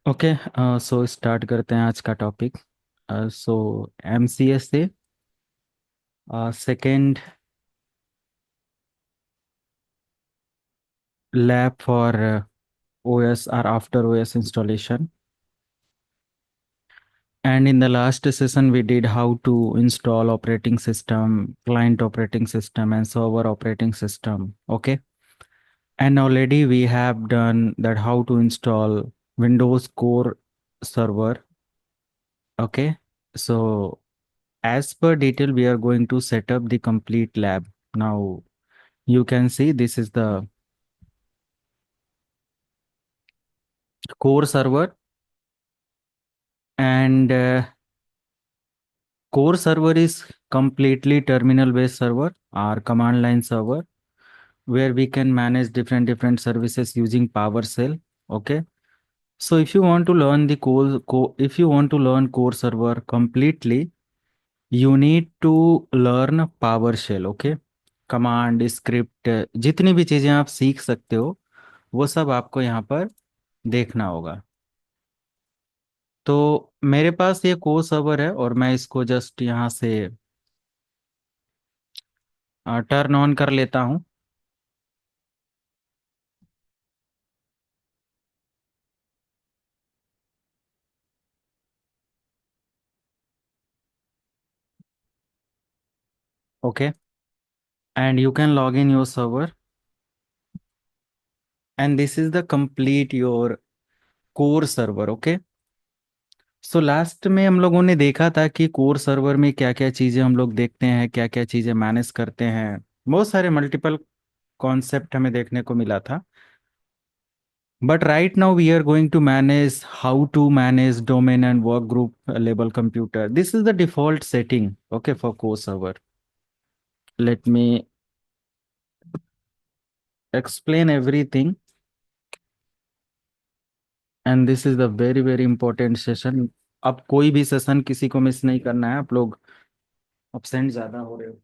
Okay. So start करते हैं आज का टॉपिक। सो एमसीएस से second lab for OS or after OS installation. And in the last session, we did how to install operating system, client operating system, and server operating system. Okay. And already we have done that how to install Windows Core Server. Okay. So as per detail, we are going to set up the complete lab. Now you can see this is the core server, and core server is completely terminal based server or command line server where we can manage different services using PowerShell. Okay. So if you want to learn the if you want to learn core server completely, you need to learn PowerShell. Okay. Command script जितनी भी चीजें आप सीख सकते हो वो सब आपको यहाँ पर देखना होगा। तो मेरे पास ये कोर सर्वर है और मैं इसको जस्ट यहाँ से टर्न ऑन कर लेता हूँ। Okay, and you can log in your server and this is the complete your core server. Okay. So last में हम लोगों ने देखा था कि कोर सर्वर में क्या क्या चीज़ें हम लोग देखते हैं, क्या क्या चीज़ें मैनेज करते हैं। बहुत सारे मल्टीपल कॉन्सेप्ट हमें देखने को मिला था। But right now we are going to manage how to manage domain and work group label computer. This is the default setting, okay, for core server. Let me explain everything, and this is the very important session. अब कोई भी session किसी को miss नहीं करना है। आप लोग अपसेंट ज्यादा हो रहे हो।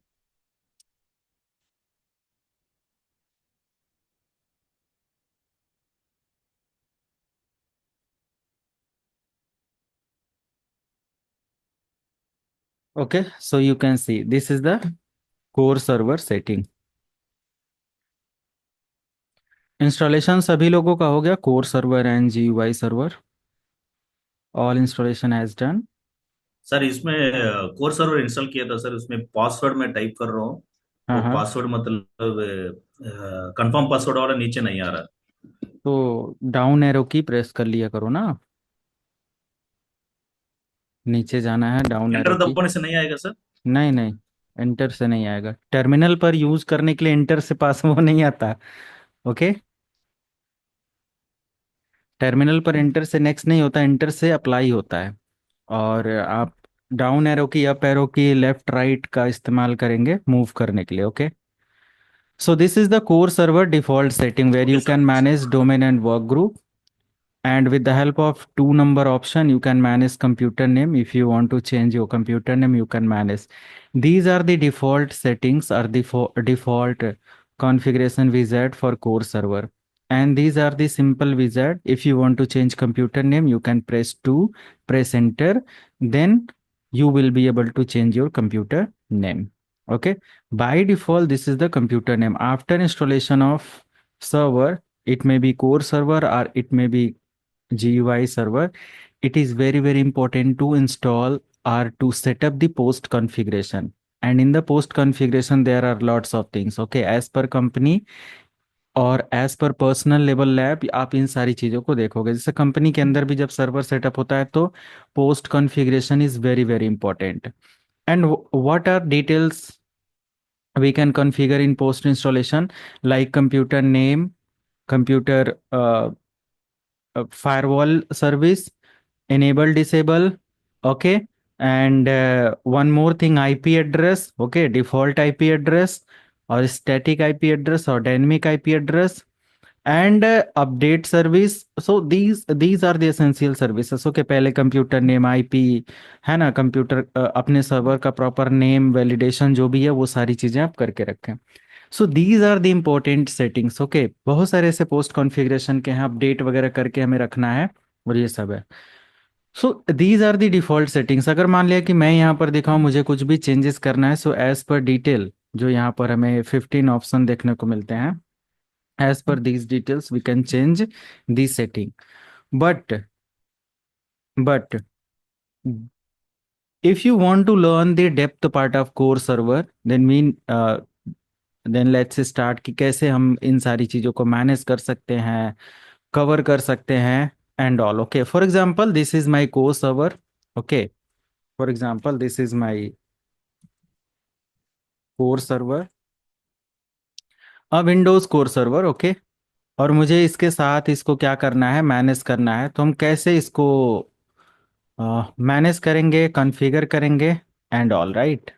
Okay, so you can see this is the core server setting. Installation सभी लोगों का हो गया, core server and GUI server, all installation has done. Sir इसमें कोर सर्वर इंस्टॉल किया था सर। उसमें पासवर्ड मैं टाइप कर रहा हूँ। हाँ वो हाँ। पासवर्ड मतलब कंफर्म पासवर्ड वाला नीचे नहीं आ रहा। तो डाउन एरो की प्रेस कर लिया करो ना, नीचे जाना है डाउन एरो एंटर की। दबाने से नहीं आएगा सर? नहीं नहीं, एंटर से नहीं आएगा। टर्मिनल पर यूज करने के लिए एंटर से पास वो नहीं आता। ओके। टर्मिनल पर एंटर से नेक्स्ट नहीं होता, एंटर से अप्लाई होता है। और आप down arrow key, up arrow key, left right का इस्तेमाल करेंगे मूव करने के लिए। Okay. So this is the core server default setting where okay you sir. Can manage domain and work group, and with the help of two number option you can manage computer name. If you want to change your computer name you can manage. These are the default settings or the default configuration wizard for core server, and these are the simple wizard. If you want to change computer name you can press 2, press enter, then you will be able to change your computer name. Okay. By default this is the computer name. After installation of server, it may be core server or it may be GUI server, it is very important to install or to set up the post configuration. And in the post configuration there are lots of things. Okay, as per company और as per personal level lab आप इन सारी चीज़ों को देखोगे। जैसे company के अंदर भी जब सर्वर सेटअप होता है तो post configuration is very important. And what are details we can configure in post installation, like computer name, computer firewall service, enable disable. Okay. And one more thing, IP address. Okay, default IP address or static IP address or dynamic IP address, and update service. So these are the essential services. Okay, पहले computer name, IP है ना, computer अपने server का proper name, validation जो भी है वो सारी चीजें आप करके रखें। So these are the important settings. Okay, बहुत सारे ऐसे पोस्ट कॉन्फ़िगरेशन के हैं, अपडेट वगैरह करके हमें रखना है, और ये सब है। So these are the default settings. अगर मान लिया कि मैं यहाँ पर दिखाऊं मुझे कुछ भी चेंजेस करना है, सो एज पर डिटेल जो यहाँ पर हमें 15 ऑप्शन देखने को मिलते हैं, as per these details we can change the setting. But but if you want to learn the depth part of core server, then let's start कि कैसे हम इन सारी चीज़ों को मैनेज कर सकते हैं, कवर कर सकते हैं and all. Okay, for example this is my core server. Okay, for example this is my core server, a Windows core server. Okay, और मुझे इसके साथ इसको क्या करना है, मैनेज करना है। तो हम कैसे इसको मैनेज करेंगे, कॉन्फ़िगर करेंगे and all, right.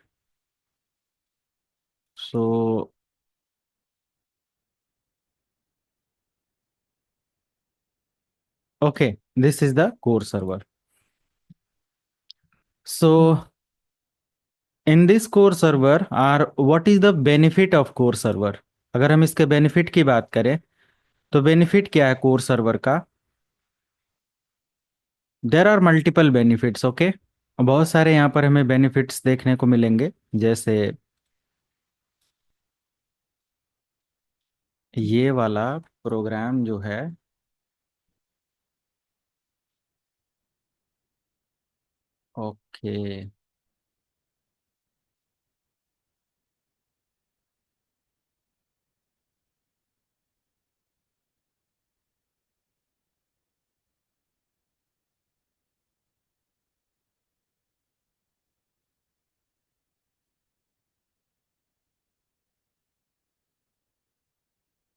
So okay, this is the core server. So in this core server are what is the benefit of core server. अगर हम इसके बेनिफिट की बात करें तो बेनिफिट क्या है कोर सर्वर का। There are multiple benefits. Okay, बहुत सारे यहाँ पर हमें बेनिफिट्स देखने को मिलेंगे, जैसे ये वाला प्रोग्राम जो है। ओके,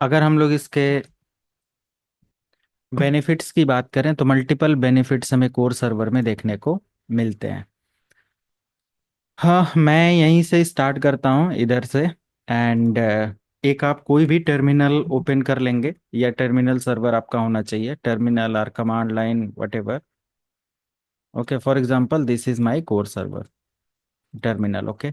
अगर हम लोग इसके बेनिफिट्स की बात करें तो मल्टीपल बेनिफिट्स हमें कोर सर्वर में देखने को मिलते हैं। हाँ, मैं यहीं से स्टार्ट करता हूँ, इधर से। एंड एक आप कोई भी टर्मिनल ओपन कर लेंगे, या टर्मिनल सर्वर आपका होना चाहिए, टर्मिनल और command line what ever. Okay, for example this is my core server terminal. Okay,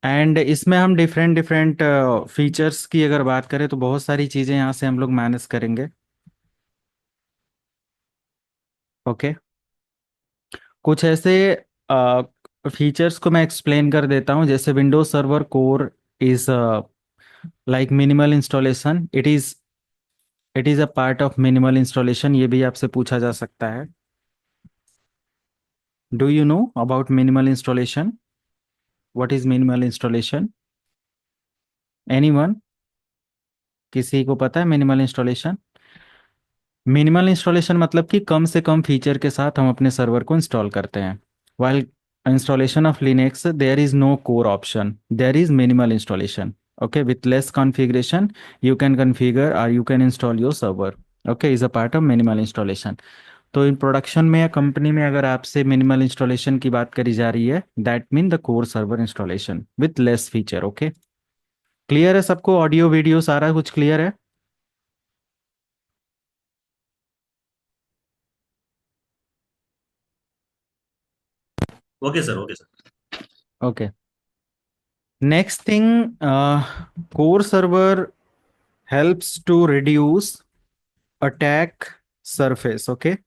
and इसमें हम डिफरेंट डिफरेंट फीचर्स की अगर बात करें तो बहुत सारी चीज़ें यहाँ से हम लोग मैनेज करेंगे। ओके, कुछ ऐसे फीचर्स को मैं एक्सप्लेन कर देता हूँ, जैसे Windows server core is like minimal installation. It is a part of minimal installation, ये भी आपसे पूछा जा सकता है। Do you know about minimal installation? What is minimal installation? Anyone? किसी को पता है मिनिमल इंस्टॉलेशन? मिनिमल इंस्टॉलेशन मतलब कि कम से कम फीचर के साथ हम अपने सर्वर को इंस्टॉल करते हैं। While installation of Linux there is no core option, there is minimal installation. Okay, with less configuration you can configure और you can install your server. Okay, is a part of minimal installation. तो in production में या company में अगर आपसे minimal installation की बात करी जा रही है, that mean the core server installation with less feature. Okay, clear है सबको? ऑडियो वीडियो सारा कुछ क्लियर है? Okay sir, okay sir. Okay, next thing, core server helps to reduce attack surface. Okay,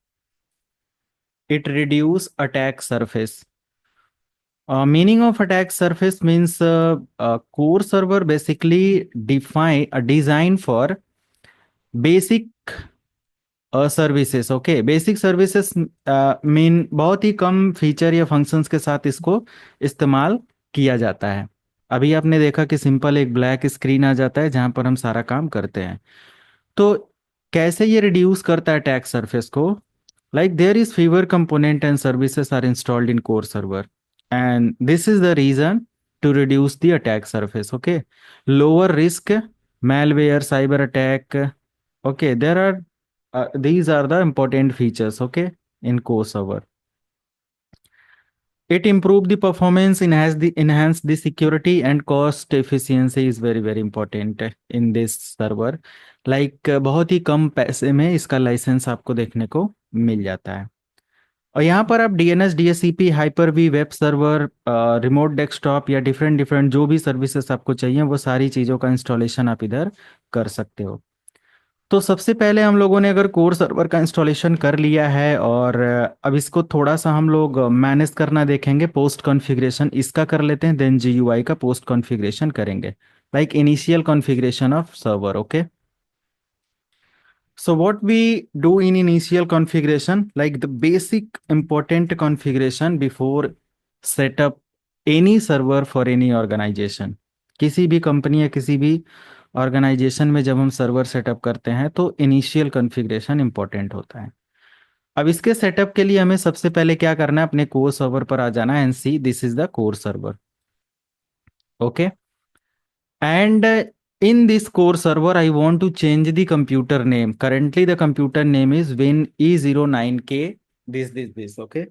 it reduce attack surface. Meaning of attack surface means core server basically define a design for basic services. Okay, basic services mean बहुत ही कम feature या functions के साथ इसको इस्तेमाल किया जाता है। अभी आपने देखा कि सिंपल एक ब्लैक स्क्रीन आ जाता है जहां पर हम सारा काम करते हैं। तो कैसे ये रिड्यूस करता है अटैक सरफेस को? Like there is fewer component and services are installed in core server, and this is the reason to reduce the attack surface. Okay, lower risk, malware, cyber attack. Okay, there are these are the important features. Okay, in core server, it improve the performance, enhance the security and cost efficiency is very very important in this server. Like बहुत ही कम पैसे में इसका licence आपको देखने को मिल जाता है। और यहाँ पर आप DNS, DHCP, hyper V, web server, remote desktop या डिफरेंट डिफरेंट जो भी सर्विसेज आपको चाहिए वो सारी चीज़ों का इंस्टॉलेशन आप इधर कर सकते हो। तो सबसे पहले हम लोगों ने अगर कोर सर्वर का इंस्टॉलेशन कर लिया है और अब इसको थोड़ा सा हम लोग मैनेज करना देखेंगे, पोस्ट कॉन्फ़िगरेशन इसका कर लेते हैं, देन जीयूआई का पोस्ट कॉन्फ़िगरेशन करेंगे, like initial configuration of server, okay. So what we do in initial configuration, like the basic important configuration before set up any server for any organization, किसी भी company या किसी भी organisation में जब हम सर्वर सेटअप करते हैं तो इनिशियल कॉन्फ़िगरेशन इंपॉर्टेंट होता है। अब इसके सेटअप के लिए हमें सबसे पहले क्या करना है, अपने कोर सर्वर पर आ जाना है and see this is the core server, okay. And in this core server, I want to change the computer name. Currently, the computer name is Win E09K. This. Okay.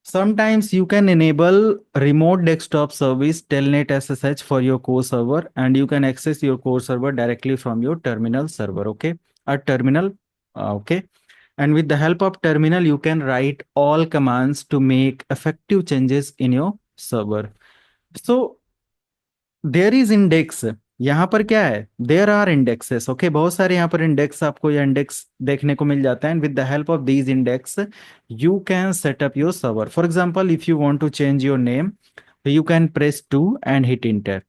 Sometimes you can enable remote desktop service Telnet SSH for your core server, and you can access your core server directly from your terminal server. Okay. A terminal. Okay. And with the help of terminal, you can write all commands to make effective changes in your server. So there is index, यहाँ पर क्या है, there are indexes, okay, बहुत सारे यहाँ पर index आपको या इंडेक्स देखने को मिल जाता है। And with the help of these index you can set up your server. For example if you want to change your name, you can press 2 and hit enter.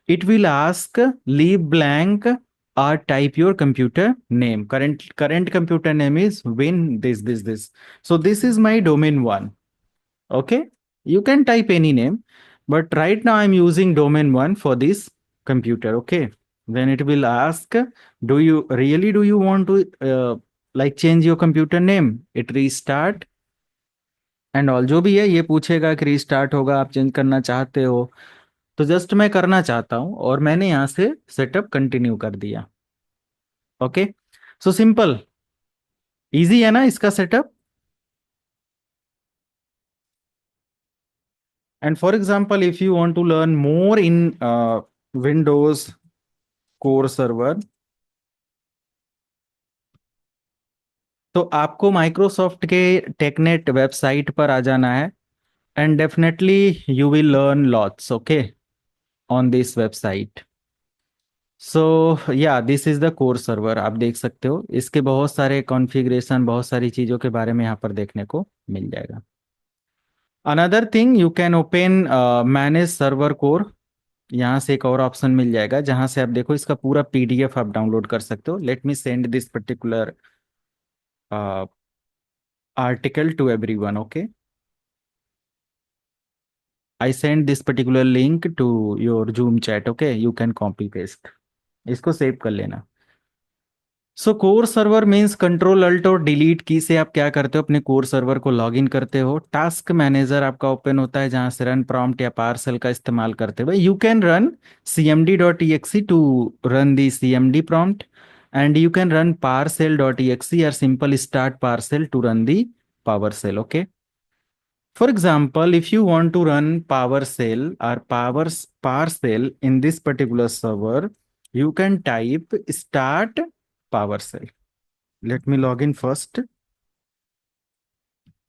It will ask leave blank or type your computer name. Current computer name is win this. So this is my domain 1. Okay, you can type any name, but right now I'm using domain 1 for this computer. Okay, then it will ask, do you want to like change your computer name? It restart and all, जो भी है ये पूछेगा कि restart होगा, आप change करना चाहते हो। तो जस्ट मैं करना चाहता हूं और मैंने यहां से सेटअप कंटिन्यू कर दिया। ओके, सो सिंपल, इजी है ना इसका setup. And for example, if you want to learn more in Windows Core Server, तो आपको माइक्रोसॉफ्ट के टेकनेट वेबसाइट पर आ जाना है and definitely you will learn lots, okay, on this website. So yeah this is the core server, आप देख सकते हो इसके बहुत सारे कॉन्फ़िगरेशन, बहुत सारी चीज़ों के बारे में यहाँ पर देखने को मिल जाएगा। Another thing, you can open manage server core, यहाँ से एक और ऑप्शन मिल जाएगा जहाँ से आप देखो इसका पूरा पीडीएफ आप डाउनलोड कर सकते हो। Let me send this particular article to everyone, okay? I send this particular link to your Zoom chat, okay? You can copy paste, इसको सेव कर लेना। So core server means control alt और delete key से आप क्या करते हो, अपने कोर सर्वर को लॉग इन करते हो। टास्क मैनेजर आपका ओपन होता है जहां से रन प्रॉम्प्ट या पार्सल का इस्तेमाल करते हुए you can run cmd.exe to run the cmd prompt, and you can run parcel.exe or simple start parcel to run the PowerShell, okay? For example, if you want to run PowerShell or PowerShell in this particular server, you can type start PowerShell. Let me log in first.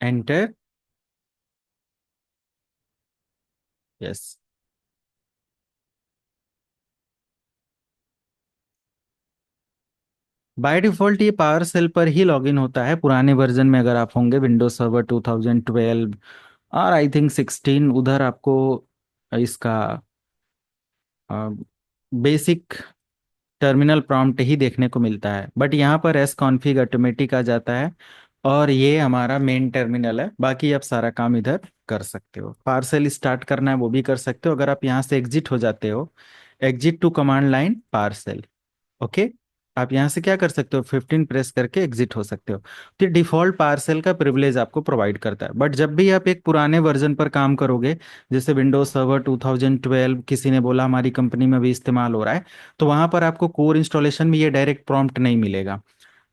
Enter. Yes. By default ये power cell पर ही login होता है। पुराने version में अगर आप होंगे Windows server 2012 और आई थिंक 16, उधर आपको इसका बेसिक टर्मिनल प्रॉम्प्ट ही देखने को मिलता है, बट यहाँ पर एस कॉन्फिग ऑटोमेटिक आ जाता है और ये हमारा मेन टर्मिनल है। बाकी आप सारा काम इधर कर सकते हो, पार्सल स्टार्ट करना है वो भी कर सकते हो। अगर आप यहाँ से एग्जिट हो जाते हो, exit to command line parcel, okay, आप यहाँ से क्या कर सकते हो, 15 प्रेस करके एग्जिट हो सकते हो। तो डिफॉल्ट पार्सल का प्रिविलेज आपको प्रोवाइड करता है। बट जब भी आप एक पुराने वर्जन पर काम करोगे, जैसे विंडोज सर्वर 2012 किसी ने बोला हमारी कंपनी में भी इस्तेमाल हो रहा है, तो वहां पर आपको कोर इंस्टॉलेशन में ये डायरेक्ट प्रॉम्प्ट नहीं मिलेगा।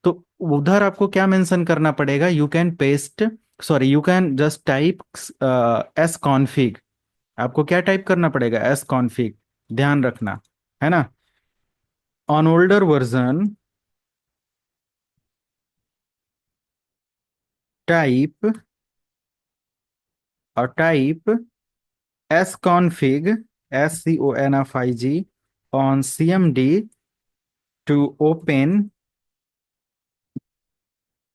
तो उधर आपको क्या मेंशन करना पड़ेगा, you can paste, sorry, you can just type S config. आपको क्या टाइप करना पड़ेगा, एस कॉन्फिग, ध्यान रखना, है ना। On older version type or type sconfig, SCONFIG, on CMD to open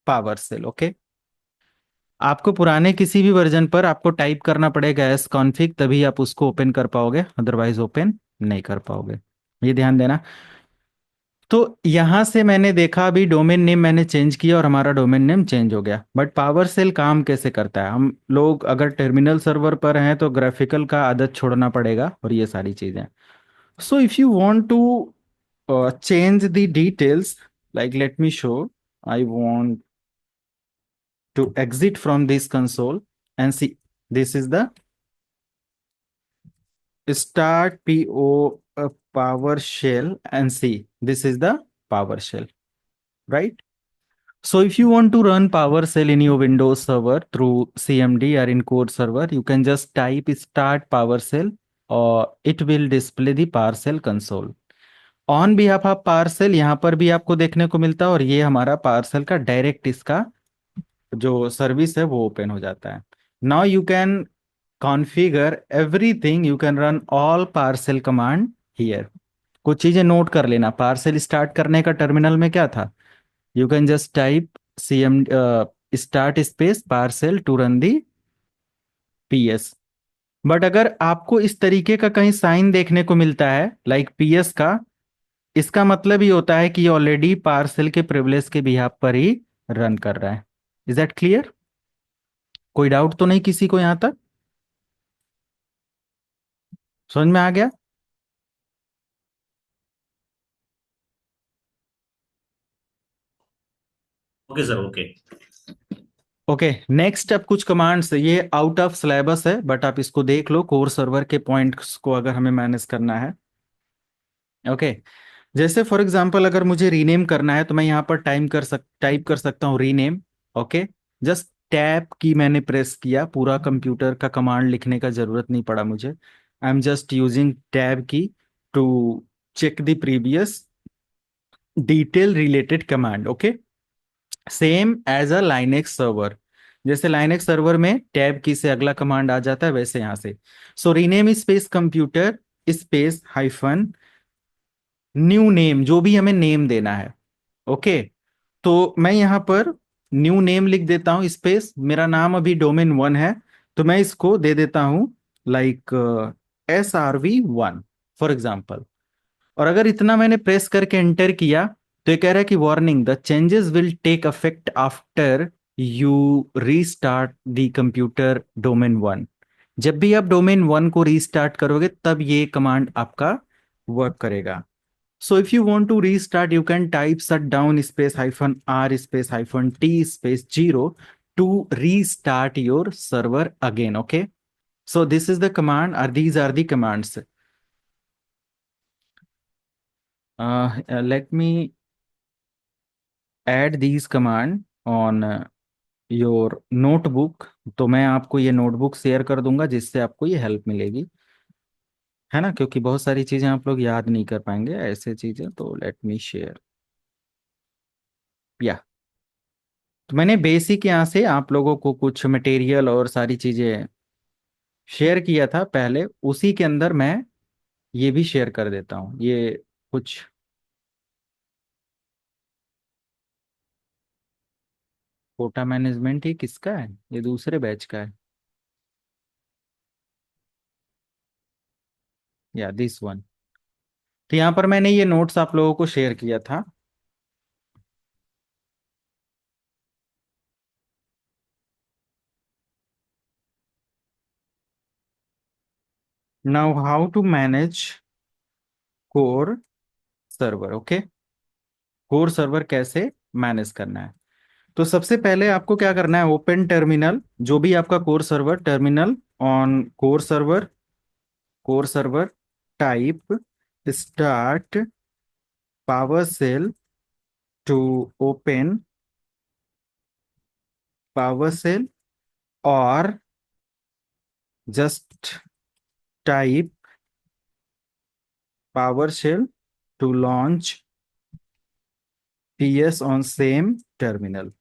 PowerShell. Okay, आपको पुराने किसी भी वर्जन पर आपको टाइप करना पड़ेगा एस कॉन्फिग, तभी आप उसको ओपन कर पाओगे, अदरवाइज ओपन नहीं कर पाओगे। ये ध्यान देना। तो यहां से मैंने देखा अभी डोमेन नेम मैंने चेंज किया और हमारा डोमेन नेम चेंज हो गया, बट पावर सेल काम कैसे करता है? हम लोग अगर टर्मिनल सर्वर पर हैं तो ग्राफिकल का आदत छोड़ना पड़ेगा और ये सारी चीजें। So if you want to change the details, like let me show. I want to exit from this console and see, this is the start PO PowerShell, and see, this is the PowerShell, right? So if you want to run PowerShell in your Windows server through CMD or in Core server, you can just type start PowerShell or it will display the PowerShell console. On behalf of parcel यहाँ पर भी आपको देखने को मिलता है, और ये हमारा पार्सल का डायरेक्ट इसका जो सर्विस है वो ओपन हो जाता है। Now you can configure everything, you can run all parcel command here. कुछ चीजें नोट कर लेना, पार्सल स्टार्ट करने का टर्मिनल में क्या था, you can just type CM start space parcel to run the PS। But अगर आपको इस तरीके का कहीं साइन देखने को मिलता है लाइक PS का, इसका मतलब ही होता है कि ये ऑलरेडी पार्सल के प्रिविलेज के बिहाफ पर ही रन कर रहा है। Is that clear? कोई डाउट तो नहीं किसी को यहां तक? समझ में आ गया? Okay sir, okay. Okay, next अब कुछ कमांड्स, ये आउट ऑफ सिलेबस है बट आप इसको देख लो, कोर सर्वर के पॉइंट्स को अगर हमें मैनेज करना है। ओके, जैसे फॉर एग्जांपल अगर मुझे रीनेम करना है तो मैं यहाँ पर टाइप कर सकता हूँ रीनेम। ओके, जस्ट टैब की मैंने प्रेस किया, पूरा कंप्यूटर का कमांड लिखने का जरूरत नहीं पड़ा मुझे। I am just using tab key to check the previous detail related command. Okay, same as a Linux server, जैसे लाइनेक्स सर्वर में टैब की से अगला कमांड आ जाता है, वैसे यहां से। So rename space computer space hyphen new name, जो भी हमें नेम देना है। ओके, तो मैं यहां पर न्यू नेम लिख देता हूं स्पेस, मेरा नाम अभी डोमेन 1 है, तो मैं इसको दे देता हूं लाइक SRV1 फॉर एग्जाम्पल। और अगर इतना मैंने प्रेस करके एंटर किया तो ये कह रहा है कि warning, the changes will take affect after you restart the computer domain 1। जब भी आप डोमेन 1 को रीस्टार्ट करोगे तब ये कमांड आपका वर्क करेगा। So if you want to restart, you can type shutdown space hyphen R space hyphen T space 0 to restart your server again. Okay. So this is the command, or these are the commands. Let me add these command on your notebook. तो मैं आपको ये notebook share कर दूंगा जिससे आपको ये help मिलेगी, है ना, क्योंकि बहुत सारी चीजें आप लोग याद नहीं कर पाएंगे ऐसे चीजें। तो लेट मी शेयर, या तो मैंने बेसिक यहाँ से आप लोगों को कुछ मटेरियल और सारी चीजें शेयर किया था पहले, उसी के अंदर मैं ये भी शेयर कर देता हूँ। ये कुछ कोटा मैनेजमेंट ही किसका है, ये दूसरे बैच का है, या दिस वन। तो यहाँ पर मैंने ये नोट्स आप लोगों को शेयर किया था। Now how to manage core server. Okay, core server कैसे मैनेज करना है? तो सबसे पहले आपको क्या करना है, ओपन टर्मिनल, जो भी आपका core server terminal, on core server type start PowerShell to open PowerShell, or just type PowerShell to launch PS on same terminal।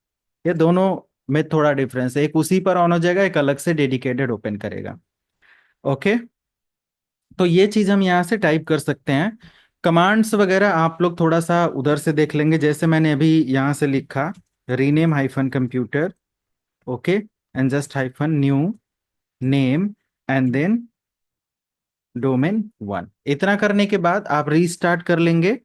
ये दोनों में थोड़ा डिफरेंस है, एक उसी पर ऑन हो जाएगा, एक अलग से डेडिकेटेड ओपन करेगा। ओके, तो ये चीज हम यहाँ से टाइप कर सकते हैं। कमांड्स वगैरह आप लोग थोड़ा सा उधर से देख लेंगे, जैसे मैंने अभी यहाँ से लिखा rename hyphen computer, okay, and just hyphen new name and then domain 1। इतना करने के बाद आप रीस्टार्ट कर लेंगे।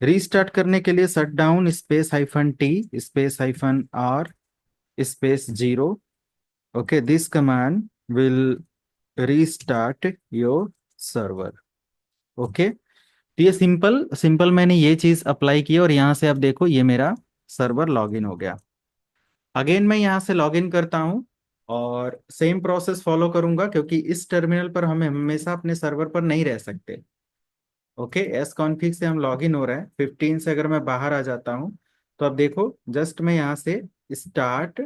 रीस्टार्ट करने के लिए shut down space hyphen T space hyphen R space 0। Okay, this command will restart your server. Okay, तो ये सिंपल सिंपल मैंने ये चीज अप्लाई की और यहाँ से अब देखो ये मेरा सर्वर लॉगिन हो गया। अगेन मैं यहाँ से लॉगिन करता हूँ और सेम प्रोसेस फॉलो करूंगा, क्योंकि इस टर्मिनल पर हम हमेशा अपने सर्वर पर नहीं रह सकते। ओके, एस कॉन्फिग से हम लॉगिन हो रहे हैं। 15 से अगर मैं बाहर आ जाता हूँ तो अब देखो जस्ट मैं यहाँ से स्टार्ट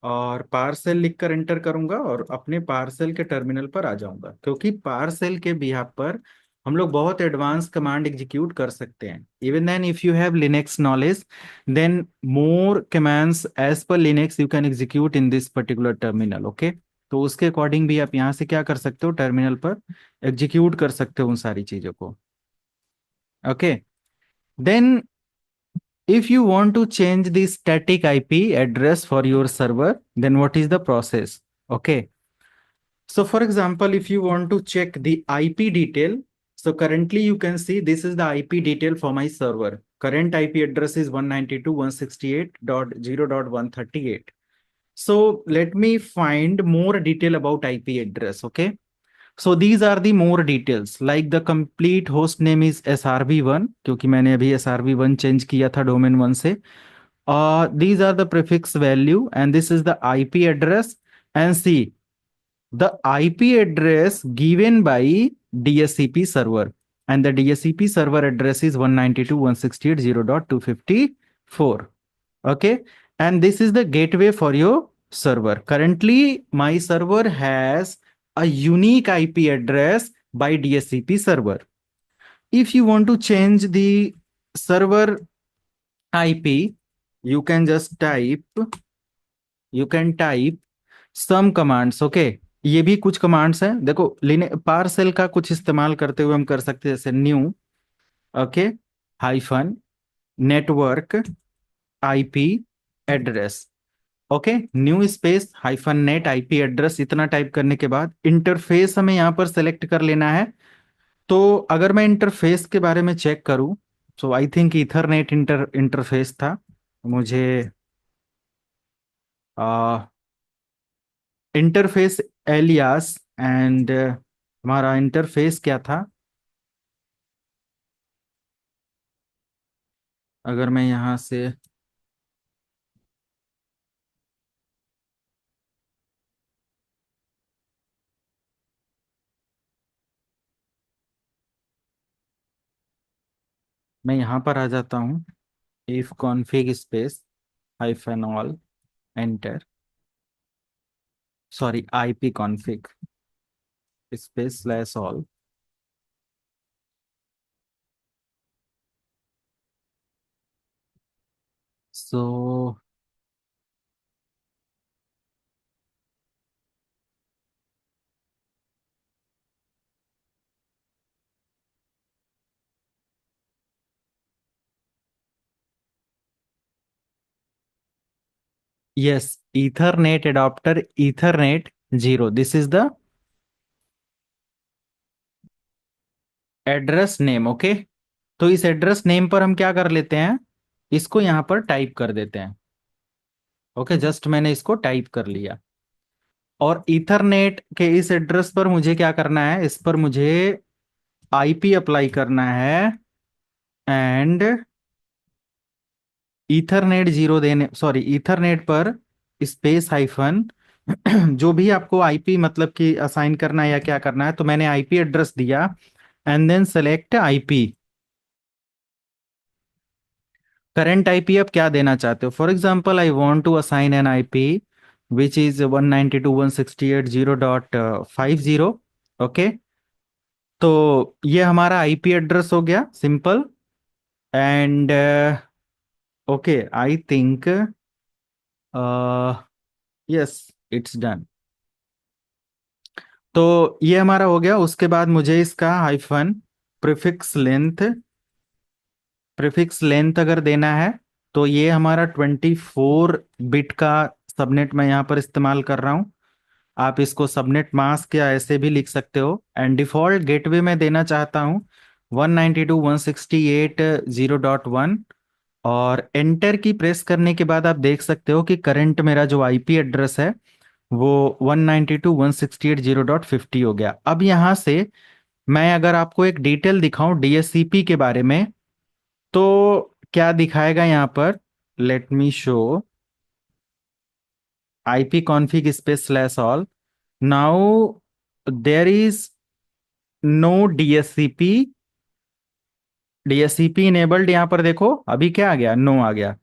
और पार्सल लिखकर एंटर करूंगा और अपने पार्सल के टर्मिनल पर आ जाऊंगा, क्योंकि पार्सल के बिहाफ पर हम लोग बहुत एडवांस कमांड एग्जीक्यूट कर सकते हैं। Even then if you have Linux knowledge, then more commands as per Linux you can execute in this particular terminal. Okay, तो उसके अकॉर्डिंग भी आप यहाँ से क्या कर सकते हो, टर्मिनल पर एग्जीक्यूट कर सकते हो उन सारी चीजों को। Okay, then if you want to change the static IP address for your server, then what is the process? Okay. So for example, if you want to check the IP detail, so currently you can see this is the IP detail for my server. Current IP address is 192.168.0.138. So let me find more detail about IP address. Okay. So these are the more details, like the complete host name is SRV1, क्योंकि मैंने अभी SRV1 change किया था domain 1 से। These are the prefix value and this is the IP address, and see the IP address given by DSCP server, and the DSCP server address is 192.168.0.254. Okay, and this is the gateway for your server. Currently my server has a unique IP address by DSCP server. If you want to change the server IP, you can just type some commands. Okay, ये भी कुछ commands हैं, देखो parcel का कुछ इस्तेमाल करते हुए हम कर सकते हैं, जैसे new, okay, hyphen network IP address. Okay, new space hyphen net IP address, इतना टाइप करने के बाद इंटरफेस हमें यहाँ पर सेलेक्ट कर लेना है। तो अगर मैं इंटरफेस के बारे में चेक करूं, सो आई थिंक ईथरनेट इंटरफेस था। मुझे इंटरफेस एलियास एंड हमारा इंटरफेस क्या था, अगर मैं यहाँ से मैं यहाँ पर आ जाता हूँ, if config space hyphen all enter, sorry IP config space slash all. So yes, ethernet adapter ethernet 0, this is the address name. Okay, तो इस एड्रेस नेम पर हम क्या कर लेते हैं, इसको यहाँ पर टाइप कर देते हैं। ओके, जस्ट मैंने इसको टाइप कर लिया और ईथरनेट के इस एड्रेस पर मुझे क्या करना है, इस पर मुझे आईपी अप्लाई करना है एंड ईथरनेट 0 देने, सॉरी ईथरनेट पर स्पेस हाइफन जो भी आपको आईपी मतलब कि असाइन करना है या क्या करना है, तो मैंने आईपी एड्रेस दिया and then select IP. Current IP आप क्या देना चाहते हो, for example I want to assign an IP which is 192.168.0.50। Okay, तो ये हमारा आईपी एड्रेस हो गया simple. And okay, I think yes, it's done. तो ये हमारा हो गया। उसके बाद मुझे इसका hyphen prefix length, prefix length अगर देना है तो ये हमारा 24 बिट का सबनेट मैं यहाँ पर इस्तेमाल कर रहा हूँ। आप इसको सबनेट मास्क या ऐसे भी लिख सकते हो। एंड डिफॉल्ट गेटवे में देना चाहता हूँ 192.168.0.1। और एंटर की प्रेस करने के बाद आप देख सकते हो कि करंट मेरा जो आईपी एड्रेस है वो 192.168.0.50 हो गया। अब यहाँ से मैं अगर आपको एक डिटेल दिखाऊं डीएससीपी के बारे में तो क्या दिखाएगा यहाँ पर? Let me show IP config space slash all. Now there is no DSCP, DSCP enabled. यहाँ पर देखो अभी क्या आ गया, नो आ गया।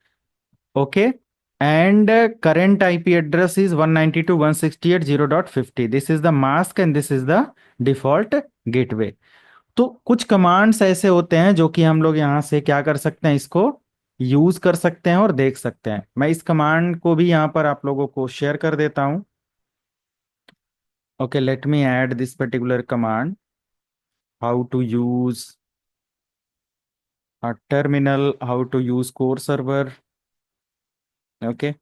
Okay. And current IP address is 192.168.0.50. This is the mask and this is the default gateway. तो कुछ commands ऐसे होते हैं जो कि हम लोग यहाँ से क्या कर सकते हैं, इसको यूज कर सकते हैं और देख सकते हैं। मैं इस कमांड को भी यहाँ पर आप लोगों को शेयर कर देता हूँ। Okay, let me add this particular command, how to use a terminal, how to use core server. Okay.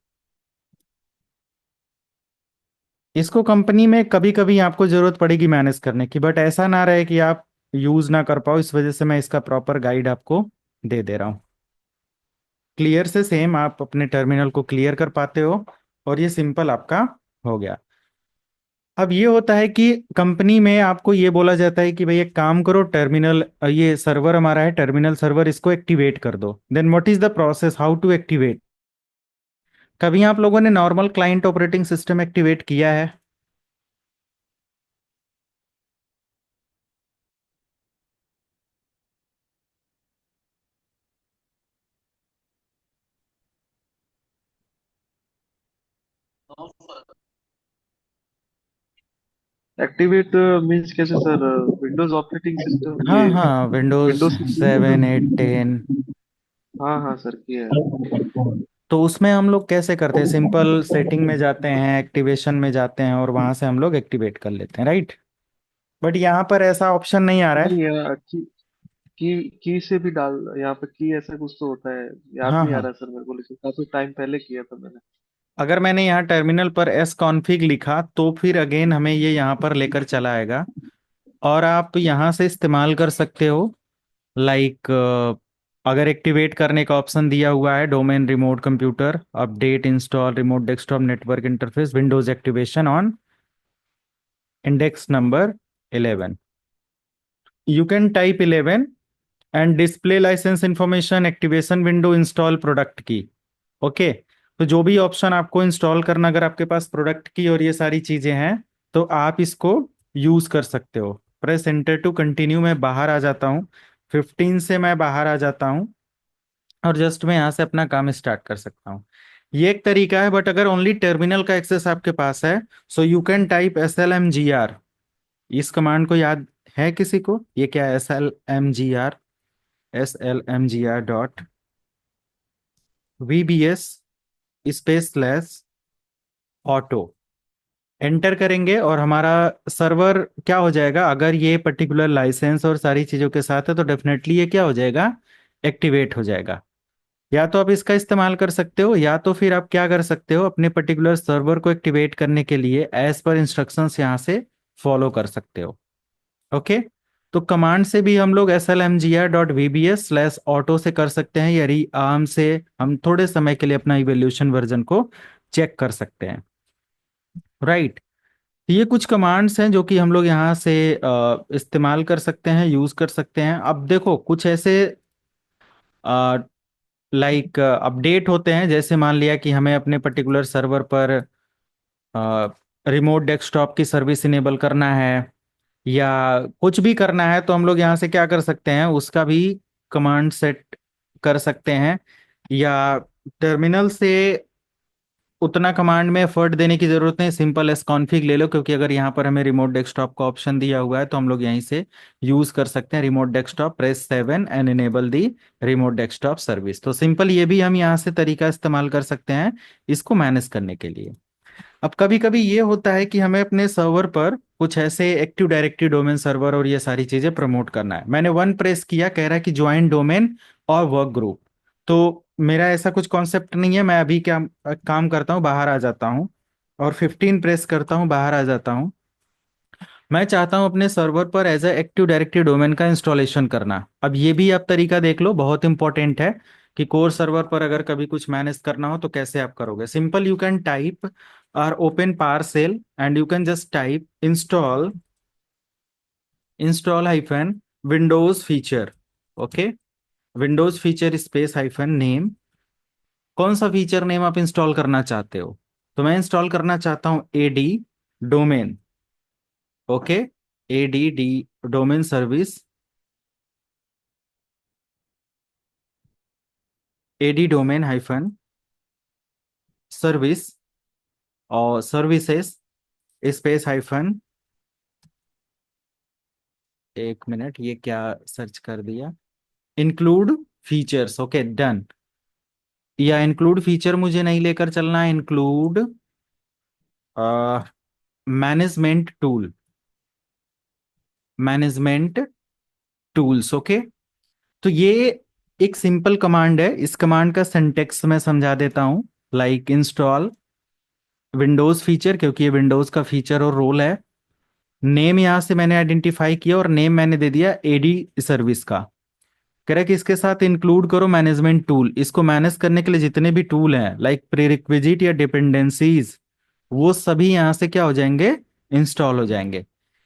इसको कंपनी में कभी कभी आपको जरूरत पड़ेगी मैनेज करने की, बट ऐसा ना रहे कि आप यूज ना कर पाओ, इस वजह से मैं इसका प्रॉपर गाइड आपको दे रहा हूँ। क्लियर से सेम आप अपने टर्मिनल को क्लियर कर पाते हो और ये सिंपल आपका हो गया। अब ये होता है कि कंपनी में आपको ये बोला जाता है कि भाई एक काम करो, टर्मिनल ये सर्वर हमारा है, टर्मिनल सर्वर, इसको एक्टिवेट कर दो। Then what is the process, how to activate? कभी आप लोगों ने normal client operating system activate किया है? एक्टिवेट मींस कैसे सर? विंडोज ऑपरेटिंग सिस्टम, हाँ ये हाँ, विंडोज विंडोज सिस्टम में जो। 7, 8, 10। हाँ हाँ सर, किया है। तो उसमें हम लोग कैसे करते हैं, सिंपल सेटिंग में जाते हैं, एक्टिवेशन में जाते हैं और वहां से हम लोग एक्टिवेट कर लेते हैं, राइट? बट यहाँ पर ऐसा ऑप्शन नहीं आ रहा है। नहीं की से भी डाल, यहाँ पे की ऐसा कुछ तो होता है। याद हाँ नहीं आ हाँ, रहा सर मेरे को, लेकिन काफी टाइम पहले किया था मैंने। अगर मैंने यहाँ टर्मिनल पर एस कॉन्फिग लिखा तो फिर अगेन हमें ये यहाँ पर लेकर चला आएगा और आप यहाँ से इस्तेमाल कर सकते हो। लाइक अगर एक्टिवेट करने का ऑप्शन दिया हुआ है domain remote computer update install remote desktop network interface Windows activation on index number 11, you can type 11 and display license information activation window install product key. Okay. तो जो भी ऑप्शन आपको इंस्टॉल करना, अगर आपके पास प्रोडक्ट की और ये सारी चीजें हैं तो आप इसको यूज कर सकते हो। Press enter to continue. मैं बाहर आ जाता हूँ, 15 से मैं बाहर आ जाता हूँ और जस्ट मैं यहाँ से अपना काम स्टार्ट कर सकता हूँ। ये एक तरीका है, बट अगर ओनली टर्मिनल का एक्सेस आपके पास है सो यू कैन टाइप SLMGR। इस कमांड को याद है किसी को? ये क्या है SLMGR? SLMGR.VBS space slash auto. Enter करेंगे और हमारा सर्वर क्या हो जाएगा, अगर ये पर्टिकुलर लाइसेंस और सारी चीज़ों के साथ है तो डेफिनेटली ये क्या हो जाएगा, एक्टिवेट हो जाएगा। या तो आप इसका इस्तेमाल कर सकते हो या तो फिर आप क्या कर सकते हो, अपने पर्टिकुलर सर्वर को एक्टिवेट करने के लिए एज पर इंस्ट्रक्शंस यहाँ से फॉलो कर सकते हो। ओके। तो कमांड से भी हम लोग SLMGR.VBS/ऑटो से कर सकते हैं, यदि आराम से हम थोड़े समय के लिए अपना इवोल्यूशन वर्जन को चेक कर सकते हैं, राइट? ये कुछ कमांड्स हैं जो कि हम लोग यहाँ से इस्तेमाल कर सकते हैं, यूज कर सकते हैं। अब देखो कुछ ऐसे लाइक अपडेट होते हैं, जैसे मान लिया कि हमें अपने पर्टिकुलर सर्वर पर रिमोट डेस्कटॉप की सर्विस इनेबल करना है या कुछ भी करना है, तो हम लोग यहाँ से क्या कर सकते हैं, उसका भी कमांड सेट कर सकते हैं। या टर्मिनल से उतना कमांड में एफर्ट देने की जरूरत नहीं, सिंपल एस कॉन्फिग ले लो, क्योंकि अगर यहाँ पर हमें रिमोट डेस्कटॉप का ऑप्शन दिया हुआ है तो हम लोग यहीं से यूज कर सकते हैं remote desktop, press 7 and enable the remote desktop service. तो सिंपल ये भी हम यहाँ से तरीका इस्तेमाल कर सकते हैं इसको मैनेज करने के लिए। अब कभी कभी ये होता है कि हमें अपने सर्वर पर कुछ ऐसे एक्टिव डायरेक्टरी डोमेन सर्वर और ये सारी चीजें प्रमोट करना है। मैंने वन प्रेस किया, कह रहा है कि ज्वाइन डोमेन और वर्क ग्रुप। तो मेरा ऐसा कुछ कॉन्सेप्ट नहीं है, मैं अभी क्या काम करता हूँ, बाहर आ जाता हूँ और 15 प्रेस करता हूँ, बाहर आ जाता हूँ। मैं चाहता हूं अपने सर्वर पर as a active directory domain का इंस्टॉलेशन करना। अब ये भी आप तरीका देख लो, बहुत इंपॉर्टेंट है कि कोर सर्वर पर अगर कभी कुछ मैनेज करना हो तो कैसे आप करोगे। सिंपल, यू कैन टाइप और open PowerShell and you can just type install hyphen Windows feature. Okay, Windows feature space hyphen name. कौन सा फीचर नेम आप इंस्टॉल करना चाहते हो? तो मैं इंस्टॉल करना चाहता हूं AD domain. Okay, AD domain service, AD domain hyphen service और सर्विसेज स्पेस हाइफन, एक मिनट, ये क्या सर्च कर दिया, इंक्लूड फीचर्स। Okay done. या इंक्लूड फीचर मुझे नहीं लेकर चलना है, include management tool, management tools. Okay, तो ये एक सिंपल कमांड है, इस कमांड का सिंटेक्स मैं समझा देता हूं। लाइक इंस्टॉल विंडोज फीचर, क्योंकि ये विंडोज का फीचर और रोल है। नेम यहां से मैंने आइडेंटिफाई किया और नेम मैंने दे दिया एडी सर्विस का। कह रहा है कि इसके साथ इंक्लूड करो मैनेजमेंट टूल। इसको मैनेज करने के लिए जितने भी टूल हैं लाइक प्रीरिक्विजिट या डिपेंडेंसीज, वो सभी यहां से क्या हो जाएंगे, इंस्टॉल हो जाएंगे।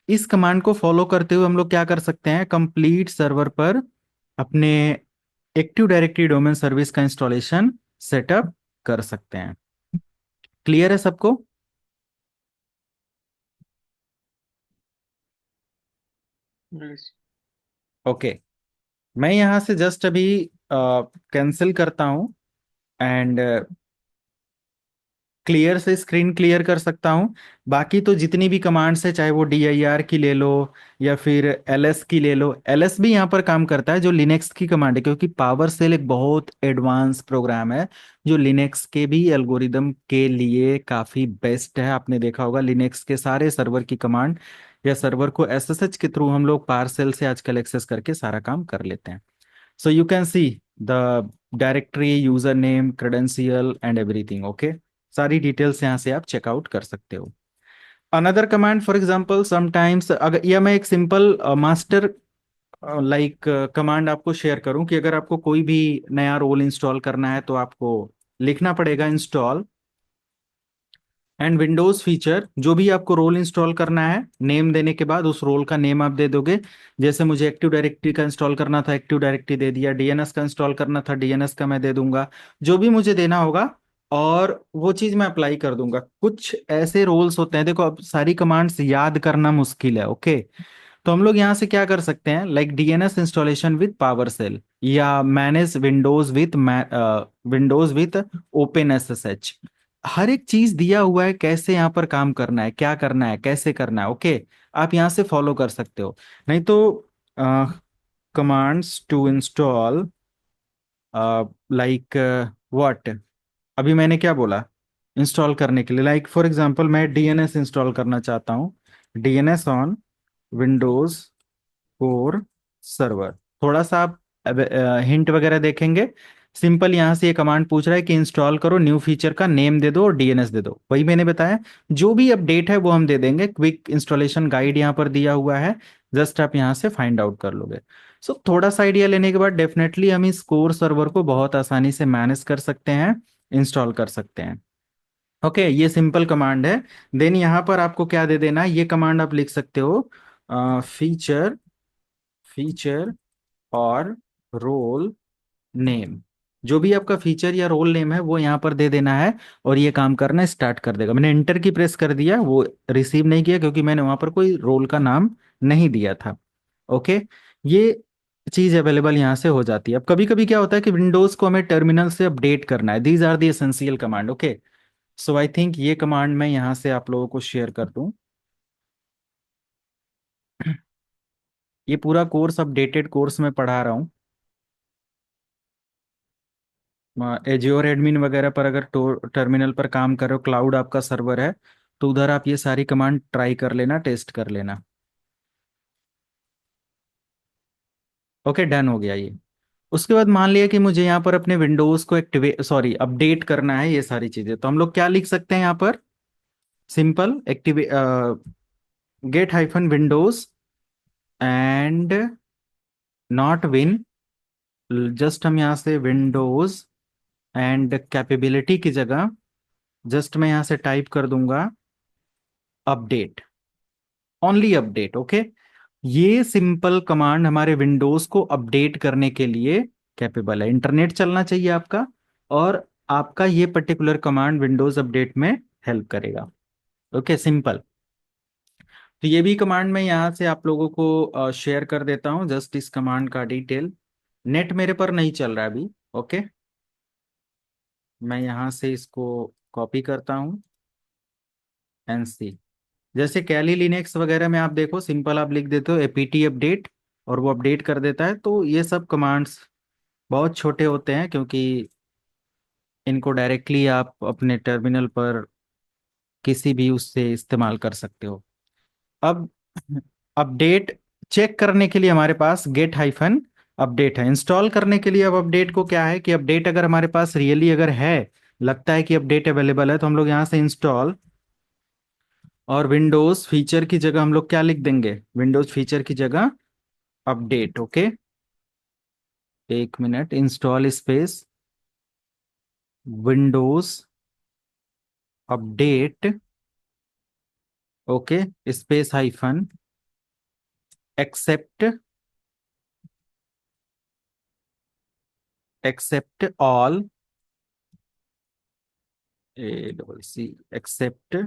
इस कमांड को फॉलो करते हुए हम लोग क्या कर सकते हैं, कंप्लीट सर्वर पर अपने एक्टिव डायरेक्टरी डोमेन सर्विस का इंस्टॉलेशन सेटअप कर सकते हैं। क्लियर है सबको? यस। ओके, मैं यहां से जस्ट अभी कैंसिल करता हूं एंड क्लियर से स्क्रीन क्लियर कर सकता हूं। बाकी तो जितनी भी कमांड्स है, चाहे वो DIR की ले लो या फिर LS की ले लो, LS भी यहाँ पर काम करता है जो लिनक्स की कमांड है, क्योंकि पावर सेल एक बहुत एडवांस प्रोग्राम है जो लिनक्स के भी एल्गोरिदम के लिए काफी बेस्ट है। आपने देखा होगा लिनक्स के सारे सर्वर की कमांड या सर्वर को SSH के थ्रू हम लोग पावर से आजकल एक्सेस करके सारा काम कर लेते हैं। So you can see the directory, username, credential and everything. Okay, सारी डिटेल्स यहाँ से आप चेकआउट कर सकते हो। Another command for example sometimes, अगर या मैं एक सिंपल मास्टर लाइक कमांड आपको शेयर करूं कि अगर आपको कोई भी नया रोल इंस्टॉल करना है तो आपको लिखना पड़ेगा इंस्टॉल एंड विंडोज फीचर। जो भी आपको रोल इंस्टॉल करना है, नेम देने के बाद उस रोल का नेम आप दे दोगे। जैसे मुझे एक्टिव डायरेक्टरी का इंस्टॉल करना था, एक्टिव डायरेक्टरी दे दिया। DNS का इंस्टॉल करना था, DNS का मैं दे दूंगा। जो भी मुझे देना होगा और वो चीज मैं अप्लाई कर दूंगा। कुछ ऐसे रोल्स होते हैं, देखो अब सारी कमांड्स याद करना मुश्किल है। ओके, तो हम लोग यहाँ से क्या कर सकते हैं, like DNS installation with power shell या manage Windows with open SSH। हर एक चीज दिया हुआ है, कैसे यहाँ पर काम करना है, क्या करना है, कैसे करना है। ओके, आप यहाँ से फॉलो कर सकते हो। नहीं तो commands to install like what, अभी मैंने क्या बोला इंस्टॉल करने के लिए, लाइक फॉर एग्जांपल मैं DNS इंस्टॉल करना चाहता हूँ, DNS on Windows core server. थोड़ा सा आप हिंट वगैरह देखेंगे। सिंपल यहाँ से ये कमांड पूछ रहा है कि इंस्टॉल करो, न्यू फीचर का नेम दे दो और DNS दे दो। वही मैंने बताया, जो भी अपडेट है वो हम दे देंगे। क्विक इंस्टॉलेशन गाइड यहाँ पर दिया हुआ है, जस्ट आप यहाँ से फाइंड आउट कर लोगे। सो थोड़ा सा आइडिया लेने के बाद डेफिनेटली हम इस कोर सर्वर को बहुत आसानी से मैनेज कर सकते हैं, इंस्टॉल कर सकते हैं। ओके, ये सिंपल कमांड है। देन यहाँ पर आपको क्या दे देना है, ये कमांड आप लिख सकते हो, फीचर फीचर और रोल नेम। जो भी आपका फीचर या रोल नेम है वो यहाँ पर दे देना है और ये काम करना स्टार्ट कर देगा। मैंने एंटर की प्रेस कर दिया, वो रिसीव नहीं किया क्योंकि मैंने वहां पर कोई रोल का नाम नहीं दिया था। ओके, ये चीज अवेलेबल यहाँ से हो जाती है। अब कभी कभी क्या होता है कि विंडोज को हमें टर्मिनल से अपडेट करना है, these are the essential command. Okay, so I think ये कमांड मैं यहाँ से आप लोगों को शेयर कर दूं। ये पूरा कोर्स अपडेटेड कोर्स में पढ़ा रहा हूँ। एज्योर एडमिन वगैरह पर अगर टर्मिनल पर काम कर रहे हो, क्लाउड आपका सर्वर है, तो उधर आप ये सारी कमांड ट्राई कर लेना, टेस्ट कर लेना। ओके, डन हो गया ये। उसके बाद मान लिया कि मुझे यहाँ पर अपने विंडोज को एक्टिवेट, सॉरी, अपडेट करना है, ये सारी चीजें, तो हम लोग क्या लिख सकते हैं यहाँ पर? Simple activate get hyphen Windows and not win, just हम यहाँ से विंडोज एंड कैपेबिलिटी की जगह जस्ट मैं यहाँ से टाइप कर दूंगा अपडेट, ओनली अपडेट। ओके, ये सिंपल कमांड हमारे विंडोज को अपडेट करने के लिए कैपेबल है। इंटरनेट चलना चाहिए आपका, और आपका ये पर्टिकुलर कमांड विंडोज अपडेट में हेल्प करेगा। Okay, simple. तो ये भी कमांड मैं यहाँ से आप लोगों को शेयर कर देता हूँ, जस्ट इस कमांड का डिटेल। नेट मेरे पर नहीं चल रहा है अभी। ओके, मैं यहाँ से इसको कॉपी करता हूँ, एनसी। जैसे कैली लिनक्स वगैरह में आप देखो, सिंपल आप लिख देते हो एपीटी अपडेट, और वो अपडेट कर देता है। तो ये सब कमांड्स बहुत छोटे होते हैं, क्योंकि इनको डायरेक्टली आप अपने टर्मिनल पर किसी भी उससे इस्तेमाल कर सकते हो। अब अपडेट चेक करने के लिए हमारे पास गेट हाइफन अपडेट है। इंस्टॉल करने के लिए अब अपडेट को क्या है कि अपडेट अगर हमारे पास रियली अगर है, लगता है कि अपडेट अवेलेबल है, तो हम लोग यहाँ से इंस्टॉल, और विंडोज फीचर की जगह हम लोग क्या लिख देंगे? विंडोज फीचर की जगह अपडेट। ओके, एक minute, install space Windows update, okay, space hyphen accept, accept all, A double C, accept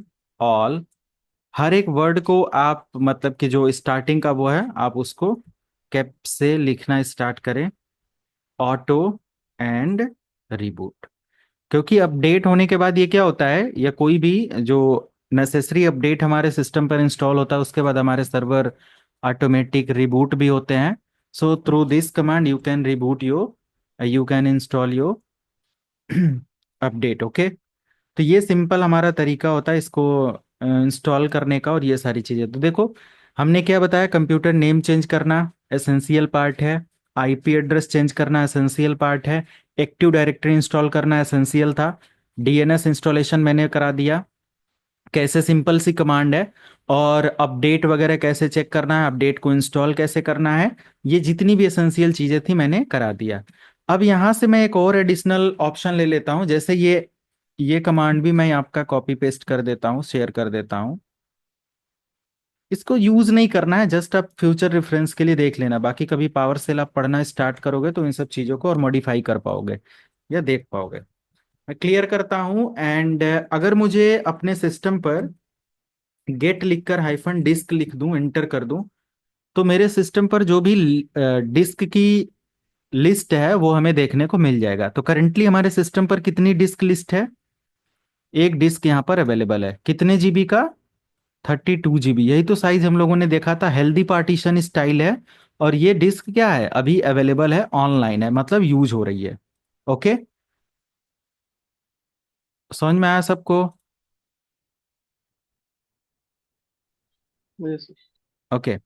all. हर एक वर्ड को आप, मतलब कि जो स्टार्टिंग का वो है, आप उसको कैप से लिखना स्टार्ट करें। ऑटो एंड रिबूट, क्योंकि अपडेट होने के बाद ये क्या होता है, या कोई भी जो नेसेसरी अपडेट हमारे सिस्टम पर इंस्टॉल होता है, उसके बाद हमारे सर्वर ऑटोमेटिक रिबूट भी होते हैं। So through this command you can reboot your, you can install your update. Okay, तो ये सिंपल हमारा तरीका होता है इसको इंस्टॉल करने का, और ये सारी चीज़ें। तो देखो, हमने क्या बताया, कंप्यूटर नेम चेंज करना एसेंशियल पार्ट है, आईपी एड्रेस चेंज करना एसेंशियल पार्ट है, एक्टिव डायरेक्टरी इंस्टॉल करना एसेंशियल था, डीएनएस इंस्टॉलेशन मैंने करा दिया, कैसे सिंपल सी कमांड है। और अपडेट वगैरह कैसे चेक करना है, अपडेट को इंस्टॉल कैसे करना है, ये जितनी भी एसेंशियल चीज़ें थी मैंने करा दिया। अब यहाँ से मैं एक और एडिशनल ऑप्शन ले लेता हूँ, जैसे ये कमांड भी मैं आपका कॉपी पेस्ट कर देता हूँ, शेयर कर देता हूँ। इसको यूज नहीं करना है, जस्ट आप फ्यूचर रेफरेंस के लिए देख लेना। बाकी कभी पावर सेल आप पढ़ना स्टार्ट करोगे तो इन सब चीज़ों को और मॉडिफाई कर पाओगे या देख पाओगे। मैं क्लियर करता हूँ। एंड अगर मुझे अपने सिस्टम पर गेट लिखकर हाइफन डिस्क लिख दूं, एंटर कर दूं, तो मेरे सिस्टम पर जो भी डिस्क की लिस्ट है वो हमें देखने को मिल जाएगा। तो करेंटली हमारे सिस्टम पर कितनी डिस्क लिस्ट है? एक डिस्क यहाँ पर अवेलेबल है, कितने जीबी का? 32 GB। यही तो साइज हम लोगों ने देखा था, हेल्दी पार्टीशन स्टाइल है। और ये डिस्क क्या है, अभी अवेलेबल है, ऑनलाइन है, मतलब यूज हो रही है। ओके, समझ में आया सबको? यस। ओके,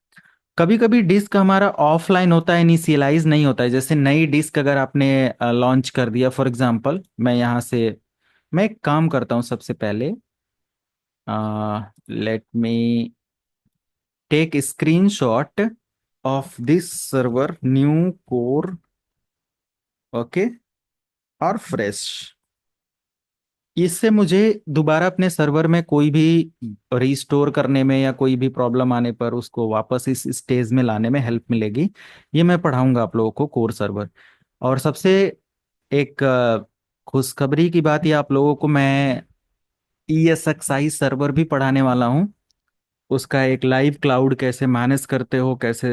कभी कभी डिस्क हमारा ऑफलाइन होता है, इनिशियलाइज नहीं होता है। जैसे नई डिस्क अगर आपने लॉन्च कर दिया, फॉर एग्जांपल मैं यहाँ से, मैं एक काम करता हूँ सबसे पहले, let me take screenshot of this server new core, okay, और फ्रेश। इससे मुझे दोबारा अपने सर्वर में कोई भी रिस्टोर करने में या कोई भी प्रॉब्लम आने पर उसको वापस इस स्टेज में लाने में हेल्प मिलेगी। ये मैं पढ़ाऊंगा आप लोगों को कोर सर्वर। और सबसे एक खुशखबरी की बात, ये आप लोगों को मैं ESXi सर्वर भी पढ़ाने वाला हूँ। उसका एक लाइव क्लाउड कैसे मैनेज करते हो, कैसे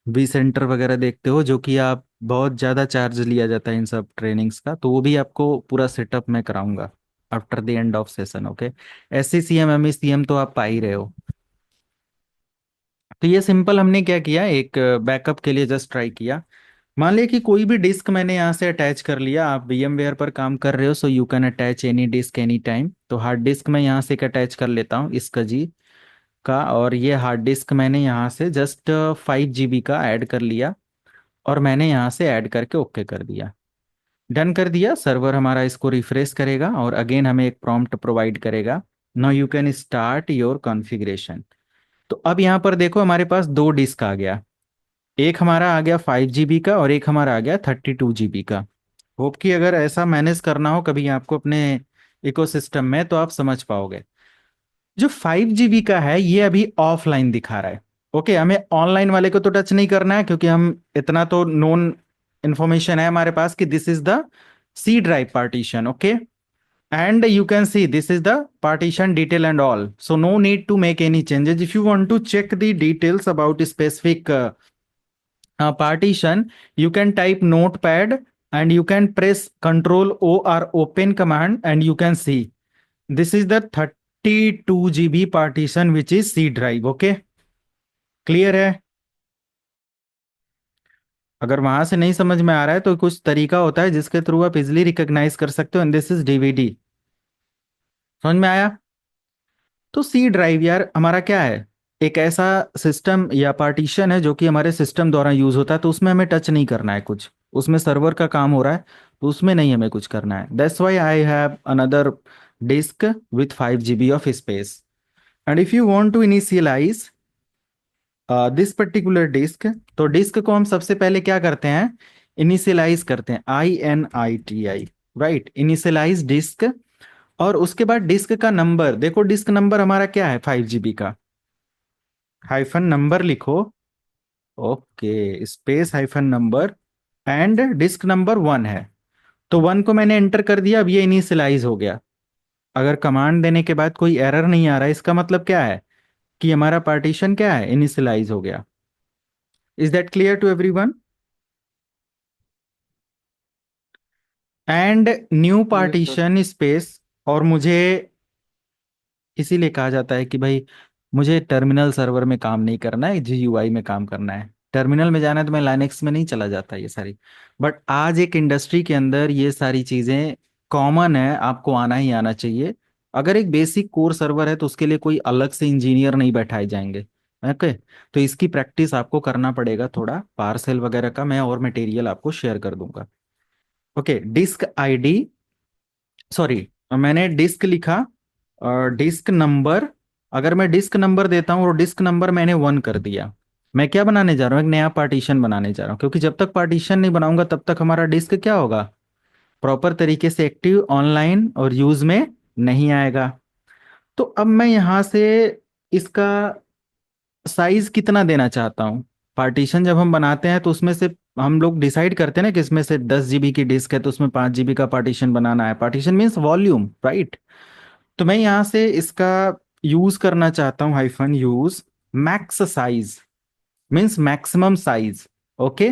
वी सेंटर वगैरह देखते हो, जो कि आप बहुत ज़्यादा चार्ज लिया जाता है इन सब ट्रेनिंग्स का, तो वो भी आपको पूरा सेटअप मैं कराऊंगा। After the end of session. Okay, SCCM MECM तो आप पा ही रहे हो। तो ये सिंपल हमने क्या किया, एक बैकअप के लिए जस्ट ट्राई किया। मान लिया कि कोई भी डिस्क मैंने यहाँ से अटैच कर लिया, आप VMware पर काम कर रहे हो, so you can attach any disk any time. तो हार्ड डिस्क मैं यहाँ से एक अटैच कर लेता हूँ इसका जी का, और ये हार्ड डिस्क मैंने यहाँ से जस्ट 5 GB का ऐड कर लिया, और मैंने यहाँ से ऐड करके ओके कर दिया, डन कर दिया। सर्वर हमारा इसको रिफ्रेश करेगा और अगेन हमें एक प्रॉम्प्ट प्रोवाइड करेगा, now you can start your configuration. तो अब यहाँ पर देखो हमारे पास दो डिस्क आ गया, एक हमारा आ गया 5 GB का और एक हमारा आ गया 32 GB का। होप कि अगर ऐसा मैनेज करना हो कभी आपको अपने इकोसिस्टम में तो आप समझ पाओगे। जो 5 GB का है ये अभी ऑफलाइन दिखा रहा है। ओके, हमें ऑनलाइन वाले को तो टच नहीं करना है, क्योंकि हम इतना तो नोन इंफॉर्मेशन है हमारे पास कि this is the C drive partition. Okay, and you can see this is the partition detail and all, so no need to make any changes. If you want to check the details about a specific partition, you can type notepad and you can press Ctrl O or open command, and you can see this is the 32 GB partition which is C drive. Okay, clear है? अगर वहां से नहीं समझ में आ रहा है तो कुछ तरीका होता है जिसके थ्रू आप इजिली रिकॉग्नाइज कर सकते हो, एंड दिस इज DVD। समझ में आया? तो C ड्राइव यार हमारा क्या है, एक ऐसा सिस्टम या पार्टीशन है जो कि हमारे सिस्टम द्वारा यूज होता है, तो उसमें हमें टच नहीं करना है कुछ, उसमें सर्वर का काम हो रहा है, तो उसमें नहीं हमें कुछ करना है। That's why I have another disk with 5 GB of space. And if you want to initialise this particular disk, तो डिस्क को हम सबसे पहले क्या करते हैं, इनिशियलाइज करते हैं, INITI, राइट, इनिशियलाइज डिस्क। और उसके बाद डिस्क का नंबर देखो, डिस्क नंबर हमारा क्या है 5 GB का, हाइफन नंबर लिखो, okay, space hyphen number, and disk number 1 है, तो 1 को मैंने एंटर कर दिया, अब ये इनिशियलाइज हो गया। अगर कमांड देने के बाद कोई एरर नहीं आ रहा है, इसका मतलब क्या है कि हमारा पार्टीशन क्या है, इनिशियलाइज हो गया। Is that clear to everyone? And new yes sir. Partition space, और मुझे इसीलिए कहा जाता है कि भाई मुझे टर्मिनल सर्वर में काम नहीं करना है, GUI में काम करना है। टर्मिनल में जाना है तो मैं लाइनेक्स में नहीं चला जाता ये सारी, बट आज एक इंडस्ट्री के अंदर ये सारी चीज़ें कॉमन है, आपको आना ही आना चाहिए। अगर एक बेसिक कोर सर्वर है तो उसके लिए कोई अलग से इंजीनियर नहीं बैठाए जाएंगे। ओके, तो इसकी प्रैक्टिस आपको करना पड़ेगा थोड़ा, पार्सल वगैरह का मैं और मटेरियल आपको शेयर कर दूंगा। ओके, डिस्क ID, सॉरी, मैंने डिस्क लिखा और डिस्क नंबर, अगर मैं डिस्क नंबर देता हूँ और डिस्क नंबर मैंने 1 कर दिया, मैं क्या बनाने जा रहा हूँ, एक नया पार्टीशन बनाने जा रहा हूँ, क्योंकि जब तक पार्टीशन नहीं बनाऊंगा तब तक हमारा डिस्क क्या होगा, प्रॉपर तरीके से एक्टिव, ऑनलाइन और यूज में नहीं आएगा। तो अब मैं यहाँ से इसका साइज कितना देना चाहता हूँ। पार्टीशन जब हम बनाते हैं तो उसमें से हम लोग डिसाइड करते हैं ना कि इसमें से 10 GB की डिस्क है तो उसमें 5 GB का पार्टीशन बनाना है। Partition means volume, right. तो मैं यहाँ से इसका यूज करना चाहता हूँ, hyphen use max size, means maximum size. Okay,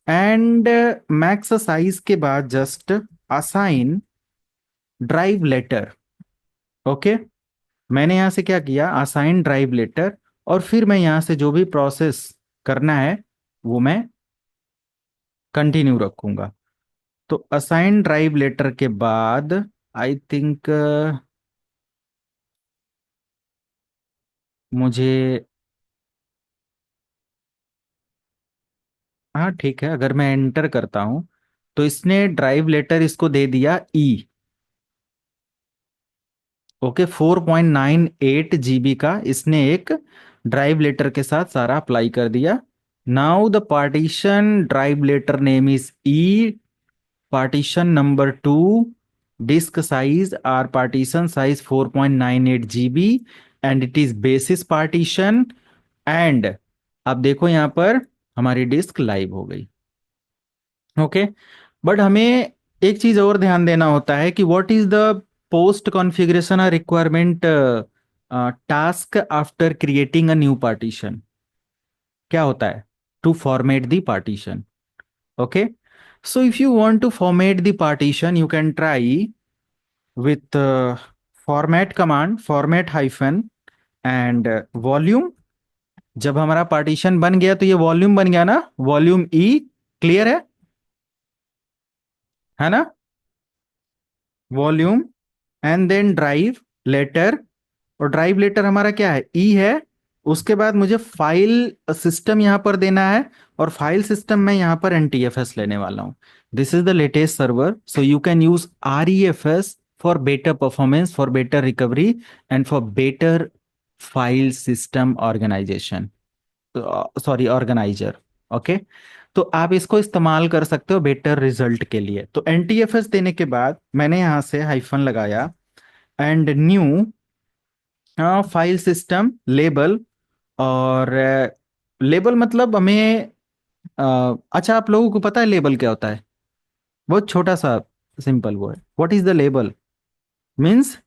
and max size के बाद just assign drive letter. Okay, मैंने यहाँ से क्या किया, असाइन ड्राइव लेटर, और फिर मैं यहाँ से जो भी प्रोसेस करना है वो मैं कंटिन्यू रखूंगा। तो असाइन ड्राइव लेटर के बाद आई थिंक मुझे, हाँ ठीक है, अगर मैं एंटर करता हूं तो इसने ड्राइव लेटर इसको दे दिया E। ओके, 4.98 GB का इसने एक ड्राइव लेटर के साथ सारा अप्लाई कर दिया। Now the partition drive letter name is E, partition number 2, disk size are partition size 4.98 GB, and it is basic partition. एंड अब देखो यहाँ पर हमारी डिस्क लाइव हो गई। ओके, बट हमें एक चीज और ध्यान देना होता है कि what is the post configuration और requirement task after creating a new partition, क्या होता है, to format the partition. Okay, so if you want to format the partition you can try with format command, format hyphen and volume. जब हमारा partition बन गया तो ये volume बन गया ना, वॉल्यूम ई। क्लियर है ना? Volume and then drive letter. और ड्राइव लेटर हमारा क्या है, ई है। उसके बाद मुझे फाइल सिस्टम यहां पर देना है, और फाइल सिस्टम में यहां पर एनटीएफएस लेने वाला हूं। This is the latest server, so you can use ReFS for better performance, for better recovery and for better file system organization, sorry organizer. Okay, तो आप इसको इस्तेमाल कर सकते हो बेटर रिजल्ट के लिए। तो एनटीएफएस देने के बाद मैंने यहां से हाइफन लगाया and new file system label. और लेबल मतलब हमें अच्छा, आप लोगों को पता है लेबल क्या होता है? बहुत छोटा सा सिंपल वो है। What is the label? Means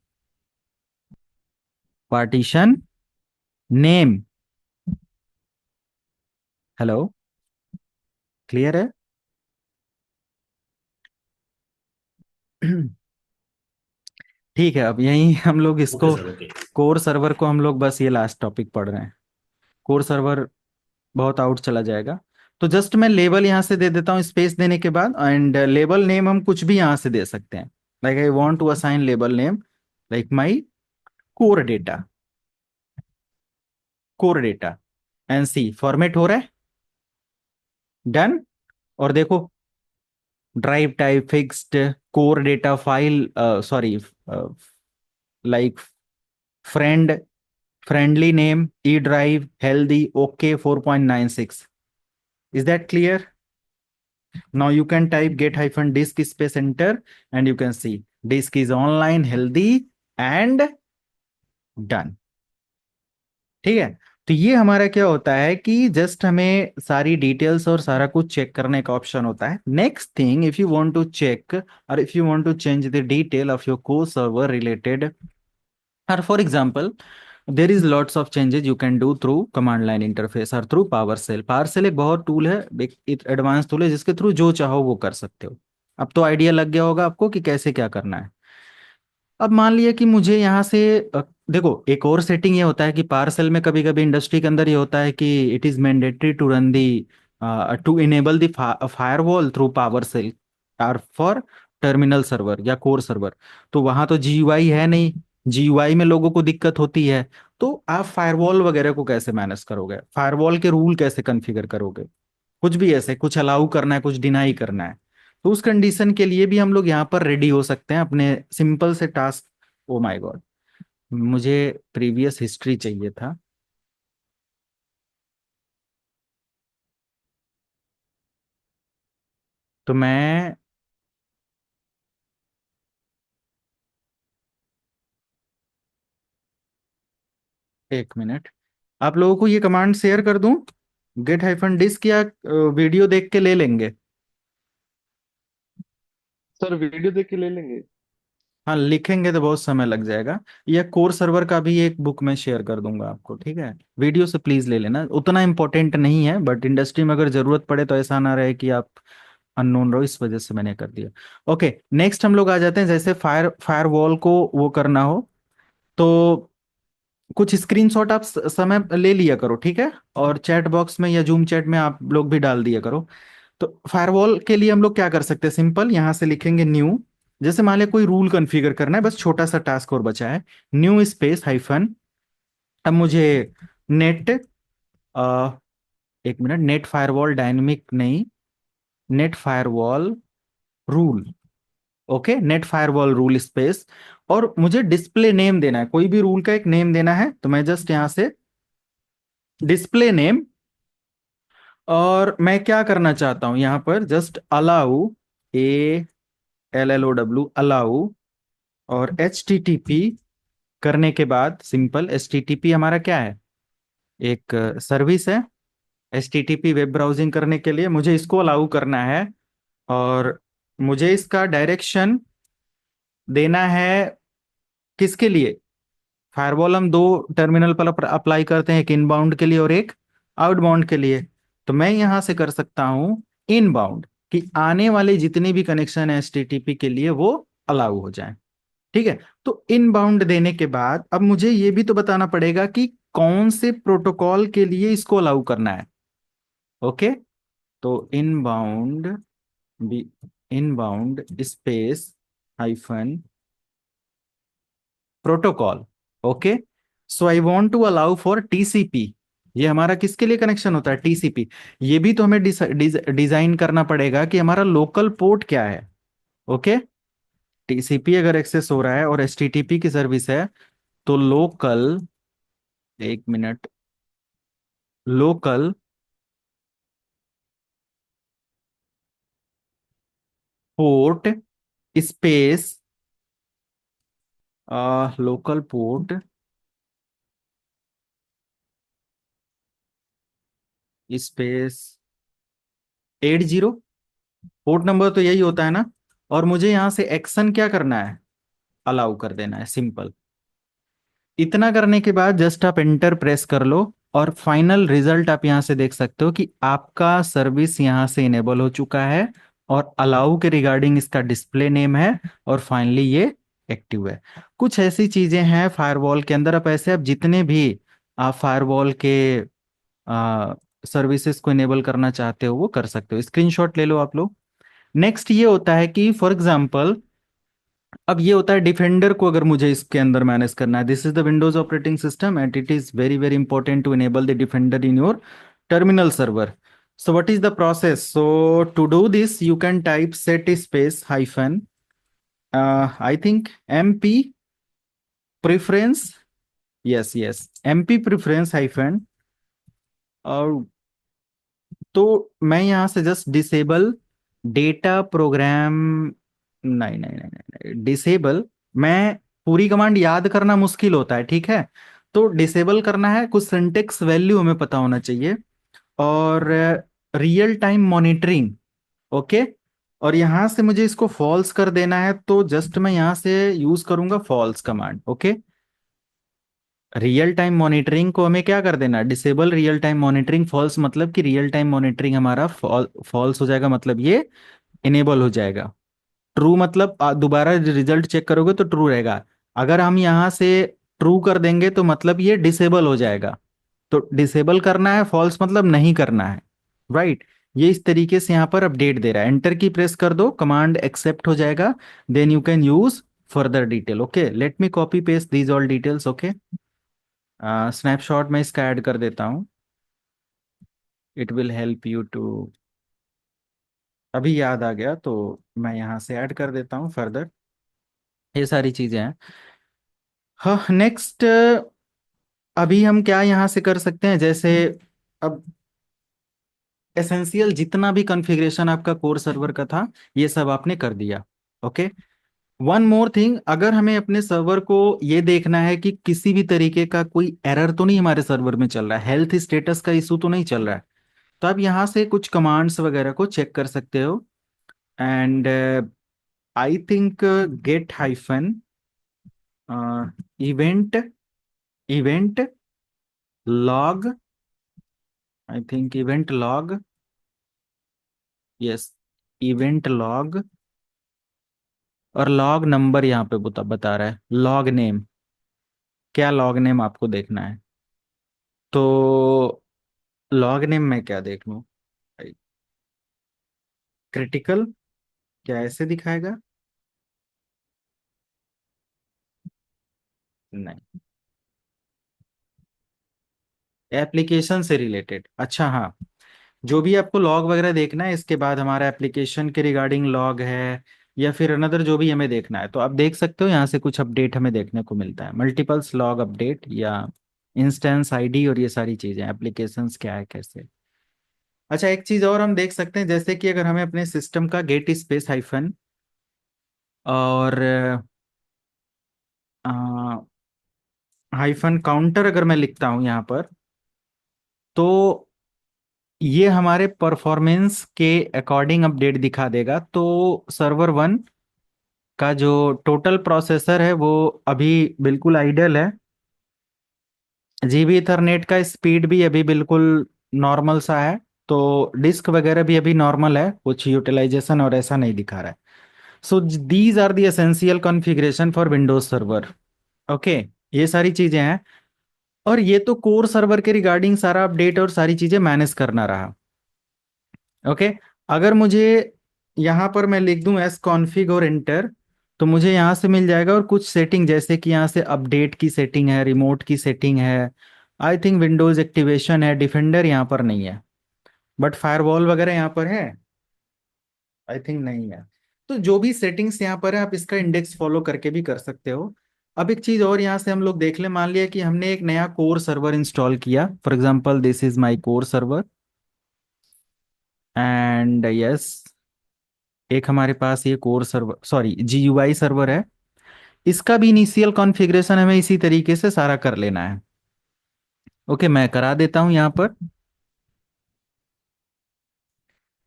partition name. Hello, clear है? ठीक है, अब यही हम लोग ओके इसको सर, ओके। कोर सर्वर को हम लोग बस ये लास्ट टॉपिक पढ़ रहे हैं। कोर सर्वर बहुत आउट चला जाएगा। तो जस्ट मैं लेबल यहां से दे देता हूँ स्पेस देने के बाद, एंड लेबल नेम हम कुछ भी यहां से दे सकते हैं। Like I want to assign label name like my core data, core data. And see format हो रहा है, डन। और देखो, drive type fixed, core data file, sorry, like friend, friendly name, E drive, healthy, okay 4.96। Is that clear? Now you can type get hyphen disk space enter, and you can see disk is online, healthy and done। ठीक है, तो ये हमारा क्या होता है कि just हमें सारी डिटेल्स और सारा कुछ चेक करने का ऑप्शन होता है। Next thing, if you want to check और if you want to change the detail of your core server related, or for example there is lots of changes you can do through command line interface or through PowerShell। PowerShell एक बहुत tool है, एक advance tool है जिसके through जो चाहो वो कर सकते हो। अब तो आइडिया लग गया होगा आपको कि कैसे क्या करना है। अब मान लिया कि मुझे यहाँ से देखो, एक और सेटिंग ये होता है कि पार्सल में कभी कभी इंडस्ट्री के अंदर ये होता है कि it is mandatory to run the, to enable the firewall through PowerShell और फॉर टर्मिनल सर्वर या कोर सर्वर। तो वहां तो जीयूआई है नहीं, जीयूआई में लोगों को दिक्कत होती है। तो आप फायरवॉल वगैरह को कैसे मैनेज करोगे, फायरवॉल के रूल कैसे कॉन्फ़िगर करोगे? कुछ भी ऐसे, कुछ अलाउ करना है, कुछ डिनाई करना है, तो उस कंडीशन के लिए भी हम लोग यहाँ पर रेडी हो सकते हैं अपने सिंपल से टास्क। ओ माय गॉड, मुझे प्रीवियस हिस्ट्री चाहिए था। तो मैं, एक मिनट, आप लोगों को ये कमांड शेयर कर दूं, गेट हाइफन डिस्क, या वीडियो देख के ले लेंगे? सर वीडियो देख के ले लेंगे। हाँ, लिखेंगे तो बहुत समय लग जाएगा। या कोर सर्वर का भी एक बुक मैं शेयर कर दूंगा आपको, ठीक है? वीडियो से प्लीज ले लेना, उतना इंपॉर्टेंट नहीं है, बट इंडस्ट्री में अगर जरूरत पड़े तो ऐसा ना रहे कि आप अननोन रहो, इस वजह से मैंने कर दिया। ओके, नेक्स्ट हम लोग आ जाते हैं, जैसे फायर को वो करना हो तो कुछ स्क्रीनशॉट आप समय ले लिया करो, ठीक है? और चैट बॉक्स में या जूम चैट में आप लोग भी डाल दिया करो। तो फायरवॉल के लिए हम लोग क्या कर सकते हैं, सिंपल यहां से लिखेंगे न्यू। जैसे मान लिया कोई रूल कॉन्फ़िगर करना है, बस छोटा सा टास्क और बचा है, न्यू स्पेस हाइफन। अब मुझे नेट, एक मिनट, नेट फायरवॉल डायनेमिक नहीं, net firewall rule. Okay, net firewall rule space, और मुझे डिस्प्ले नेम देना है, कोई भी रूल का एक नेम देना है। तो मैं जस्ट यहां से डिस्प्ले नेम, और मैं क्या करना चाहता हूं यहां पर, just allow, A L L O W, allow, और एच टी टी पी करने के बाद simple, H T T P हमारा क्या है, एक सर्विस है। H T T P web browsing करने के लिए मुझे इसको अलाउ करना है, और मुझे इसका डायरेक्शन देना है किसके लिए? फायरवॉल हम दो टर्मिनल पर अप्लाई करते हैं, एक इनबाउंड के लिए और एक आउटबाउंड के लिए। तो मैं यहां से कर सकता हूं इनबाउंड, कि आने वाले जितने भी कनेक्शन है एचटीटीपी के लिए वो अलाउ हो जाए। ठीक है। तो इनबाउंड देने के बाद अब मुझे ये भी तो बताना पड़ेगा कि कौन से प्रोटोकॉल के लिए इसको अलाउ करना है। ओके, तो inbound B inbound space hyphen protocol. Okay, so I want to allow for TCP. ये हमारा किसके लिए कनेक्शन होता है? टीसीपी। ये भी तो हमें डिजाइन करना पड़ेगा कि हमारा लोकल पोर्ट क्या है। ओके, टीसीपी अगर एक्सेस हो रहा है और एचटीटीपी की सर्विस है तो लोकल, एक minute, local port space, local port space 80। Port number तो यही होता है ना। और मुझे यहां से एक्शन क्या करना है? अलाउ कर देना है, सिंपल। इतना करने के बाद जस्ट आप एंटर प्रेस कर लो और फाइनल रिजल्ट आप यहां से देख सकते हो कि आपका सर्विस यहां से इनेबल हो चुका है और अलाउ के रिगार्डिंग इसका डिस्प्ले नेम है और फाइनली ये एक्टिव है। कुछ ऐसी चीजें हैं फायरवॉल के अंदर। आप ऐसे आप जितने भी आप फायरवॉल के सर्विसेज को इनेबल करना चाहते हो वो कर सकते हो। स्क्रीनशॉट ले लो आप लोग। नेक्स्ट ये होता है कि फॉर एग्जांपल, अब ये होता है डिफेंडर को अगर मुझे इसके अंदर मैनेज करना है। This is the Windows operating system and it is very very important to enable the defender in your terminal server. So what is the process? So to do this, you can type set space hyphen, I think mp preference. Yes, yes, mp preference hyphen, और तो मैं यहां से just disable data programme, नहीं नहीं नहीं नहीं disable. मैं पूरी कमांड याद करना मुश्किल होता है, ठीक है। तो डिसेबल करना है, कुछ सिंटेक्स वैल्यू हमें पता होना चाहिए। और रियल टाइम मॉनिटरिंग। ओके, और यहां से मुझे इसको फॉल्स कर देना है तो जस्ट मैं यहां से यूज करूंगा false command. Okay, real time monitoring को हमें क्या कर देना? Disable real time monitoring false, मतलब कि रियल टाइम मॉनिटरिंग हमारा फॉल्स हो जाएगा, मतलब ये इनेबल हो जाएगा। ट्रू मतलब दोबारा रिजल्ट चेक करोगे तो ट्रू रहेगा। अगर हम यहां से ट्रू कर देंगे तो मतलब ये डिसेबल हो जाएगा। तो डिसेबल करना है, फॉल्स मतलब नहीं करना है, राइट। ये इस तरीके से यहां पर अपडेट दे रहा है। एंटर की प्रेस कर दो, कमांड एक्सेप्ट हो जाएगा। Then you can use further detail. Okay, let me copy paste these all details. Okay, snapshot में इसका ऐड कर देता हूँ। It will help you to, अभी याद आ गया तो मैं यहाँ से ऐड कर देता हूँ फर्दर। ये सारी चीजें हैं। हाँ, नेक्स्ट, अभी हम क्या यहाँ से कर सकते हैं? जैसे अब एसेंशियल जितना भी कॉन्फ़िगरेशन आपका कोर सर्वर का था ये सब आपने कर दिया। ओके, वन मोर थिंग, अगर हमें अपने सर्वर को ये देखना है कि किसी भी तरीके का कोई एरर तो नहीं हमारे सर्वर में चल रहा है, हेल्थ स्टेटस का इशू तो नहीं चल रहा है, तो आप यहाँ से कुछ कमांड्स वगैरह को चेक कर सकते हो। And I think get hyphen event, event log, I think event log, yes, event log. और लॉग नंबर यहाँ पे बता रहा है, लॉग नेम, क्या लॉग नेम आपको देखना है? तो लॉग नेम में क्या देख लूँ? क्रिटिकल, क्या ऐसे दिखाएगा? नहीं, एप्लीकेशन से रिलेटेड, अच्छा हाँ। जो भी आपको लॉग वगैरह देखना है इसके बाद हमारा एप्लीकेशन के रिगार्डिंग लॉग है या फिर अनदर जो भी हमें देखना है तो आप देख सकते हो। यहाँ से कुछ अपडेट हमें देखने को मिलता है, मल्टीपल्स लॉग अपडेट या इंस्टेंस आईडी और ये सारी चीजें, एप्लीकेशंस क्या है कैसे। अच्छा, एक चीज और हम देख सकते हैं, जैसे कि अगर हमें अपने सिस्टम का गेट स्पेस हाइफन और हाइफन काउंटर अगर मैं लिखता हूं यहाँ पर, तो ये हमारे परफॉर्मेंस के अकॉर्डिंग अपडेट दिखा देगा। तो सर्वर वन का जो टोटल प्रोसेसर है वो अभी बिल्कुल आइडल है। जीबी इथरनेट का स्पीड भी अभी बिल्कुल नॉर्मल सा है। तो डिस्क वगैरह भी अभी नॉर्मल है, कुछ यूटिलाइजेशन और ऐसा नहीं दिखा रहा है। So these are the essential configuration for Windows server. Okay, ये सारी चीजें हैं। और ये तो कोर सर्वर के रिगार्डिंग सारा अपडेट और सारी चीजें मैनेज करना रहा। ओके, अगर मुझे यहाँ पर मैं लिख दूं एस कॉन्फ़िग और एंटर, तो मुझे यहाँ से मिल जाएगा। और कुछ सेटिंग जैसे कि यहाँ से अपडेट की सेटिंग है, रिमोट की सेटिंग है, आई थिंक विंडोज एक्टिवेशन है, डिफेंडर यहाँ पर नहीं है, बट फायरवॉल वगैरह यहाँ पर है, आई थिंक नहीं है। तो जो भी सेटिंग्स यहाँ पर है आप इसका इंडेक्स फॉलो करके भी कर सकते हो। अब एक चीज और यहाँ से हम लोग देख ले, मान लिया कि हमने एक नया कोर सर्वर इंस्टॉल किया, for example this is my core server and yes, एक हमारे पास ये core server sorry GUI server है। इसका भी इनिशियल कॉन्फ़िगरेशन हमें इसी तरीके से सारा कर लेना है। ओके, मैं करा देता हूँ यहाँ पर।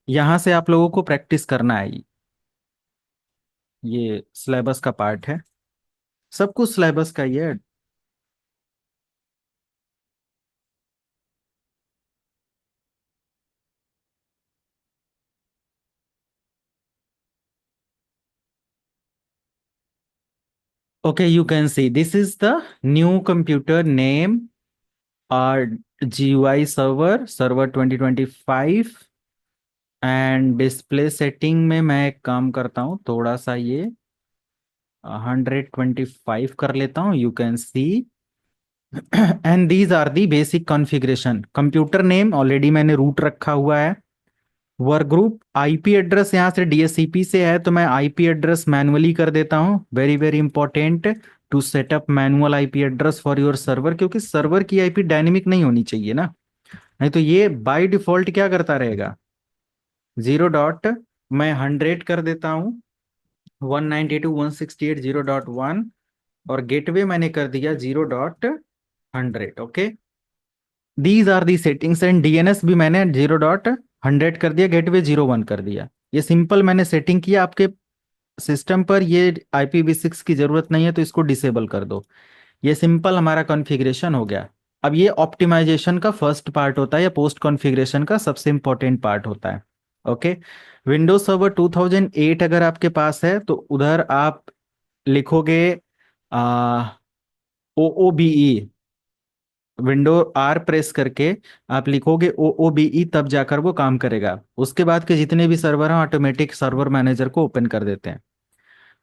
यहाँ से आप लोगों को प्रैक्टिस करना है, ये सिलेबस का पार्ट है, सब कुछ सिलेबस का ही है। Okay, you can see this is the new computer name, our GUI server 2025। And display setting में मैं एक काम करता हूँ, थोड़ा सा ये 125 कर लेता हूँ, you can see. And these are the basic configuration. Computer name already मैंने रूट रखा हुआ है। वर्क ग्रुप आईपी एड्रेस यहाँ से डीएससीपी से है, तो मैं आईपी एड्रेस मैनुअली कर देता हूँ। Very very important to setup manual IP address for your server, क्योंकि सर्वर की आईपी डायनेमिक नहीं होनी चाहिए ना, नहीं तो ये बाय डिफॉल्ट क्या करता रहेगा, 0 डॉट, मैं 100 कर देता हूँ, 192.168.0.1, और गेटवे मैंने कर दिया 0.100। Okay, these are the settings. And DNS भी मैंने 0.100 कर दिया, गेटवे 0.1 कर दिया। ये सिंपल मैंने सेटिंग किया। आपके सिस्टम पर ये IPv6 की जरूरत नहीं है तो इसको डिसेबल कर दो। ये सिंपल हमारा कॉन्फ़िगरेशन हो गया। अब ये ऑप्टिमाइजेशन का फर्स्ट पार्ट होता है, या पोस्ट कॉन्फ़िगरेशन का सबसे इंपॉर्टेंट पार्ट होता है। ओके, विंडोज सर्वर 2008 अगर आपके पास है तो उधर आप लिखोगे OOBE, विंडो आर प्रेस करके आप लिखोगे OOBE, तब जाकर वो काम करेगा। उसके बाद के जितने भी सर्वर हैं ऑटोमेटिक सर्वर मैनेजर को ओपन कर देते हैं।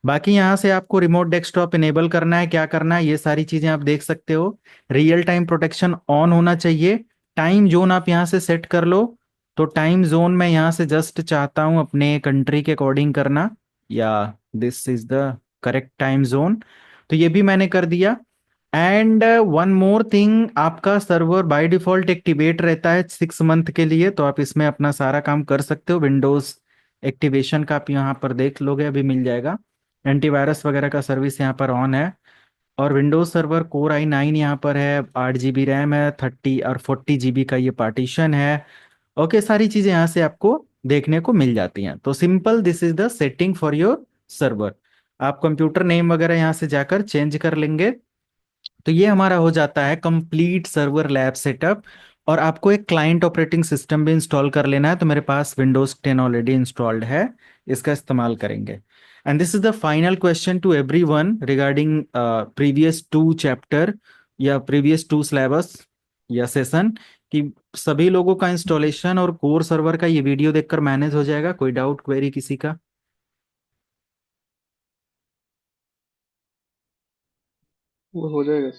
बाकी यहाँ से आपको रिमोट डेस्कटॉप इनेबल करना है, क्या करना है ये सारी चीजें आप देख सकते हो। रियल टाइम प्रोटेक्शन ऑन होना चाहिए। टाइम जोन आप यहाँ से सेट कर लो। तो टाइम जोन मैं यहाँ से जस्ट चाहता हूँ अपने कंट्री के अकॉर्डिंग करना, या this is the correct time zone, तो ये भी मैंने कर दिया। एंड वन मोर थिंग, आपका सर्वर बाय डिफॉल्ट एक्टिवेट रहता है 6 मंथ के लिए, तो आप इसमें अपना सारा काम कर सकते हो। विंडोज एक्टिवेशन का आप यहाँ पर देख लोगे, अभी मिल जाएगा। एंटीवायरस वगैरह का सर्विस यहाँ पर ऑन है। और विंडोज सर्वर कोर i9 यहाँ पर है, 8 GB रैम है, 30 और 40 GB का ये पार्टीशन है। ओके, सारी चीजें यहाँ से आपको देखने को मिल जाती हैं। तो simple, this is the setting for your server. आप कंप्यूटर नेम वगैरह यहाँ से जाकर चेंज कर लेंगे। तो ये हमारा हो जाता है कंप्लीट सर्वर लैब सेटअप। और आपको एक क्लाइंट ऑपरेटिंग सिस्टम भी इंस्टॉल कर लेना है, तो मेरे पास विंडोज 10 ऑलरेडी इंस्टॉल्ड है, इसका इस्तेमाल करेंगे। And this is the final question to everyone regarding previous 2 chapter या प्रीवियस 2 सिलेबस या सेशन, कि सभी लोगों का इंस्टॉलेशन और कोर सर्वर का ये वीडियो देखकर मैनेज हो जाएगा। कोई डाउट क्वेरी किसी का? वो हो जाएगा।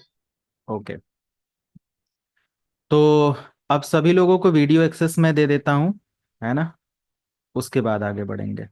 ओके, तो अब सभी लोगों को वीडियो एक्सेस मैं दे देता हूँ, है ना, उसके बाद आगे बढ़ेंगे।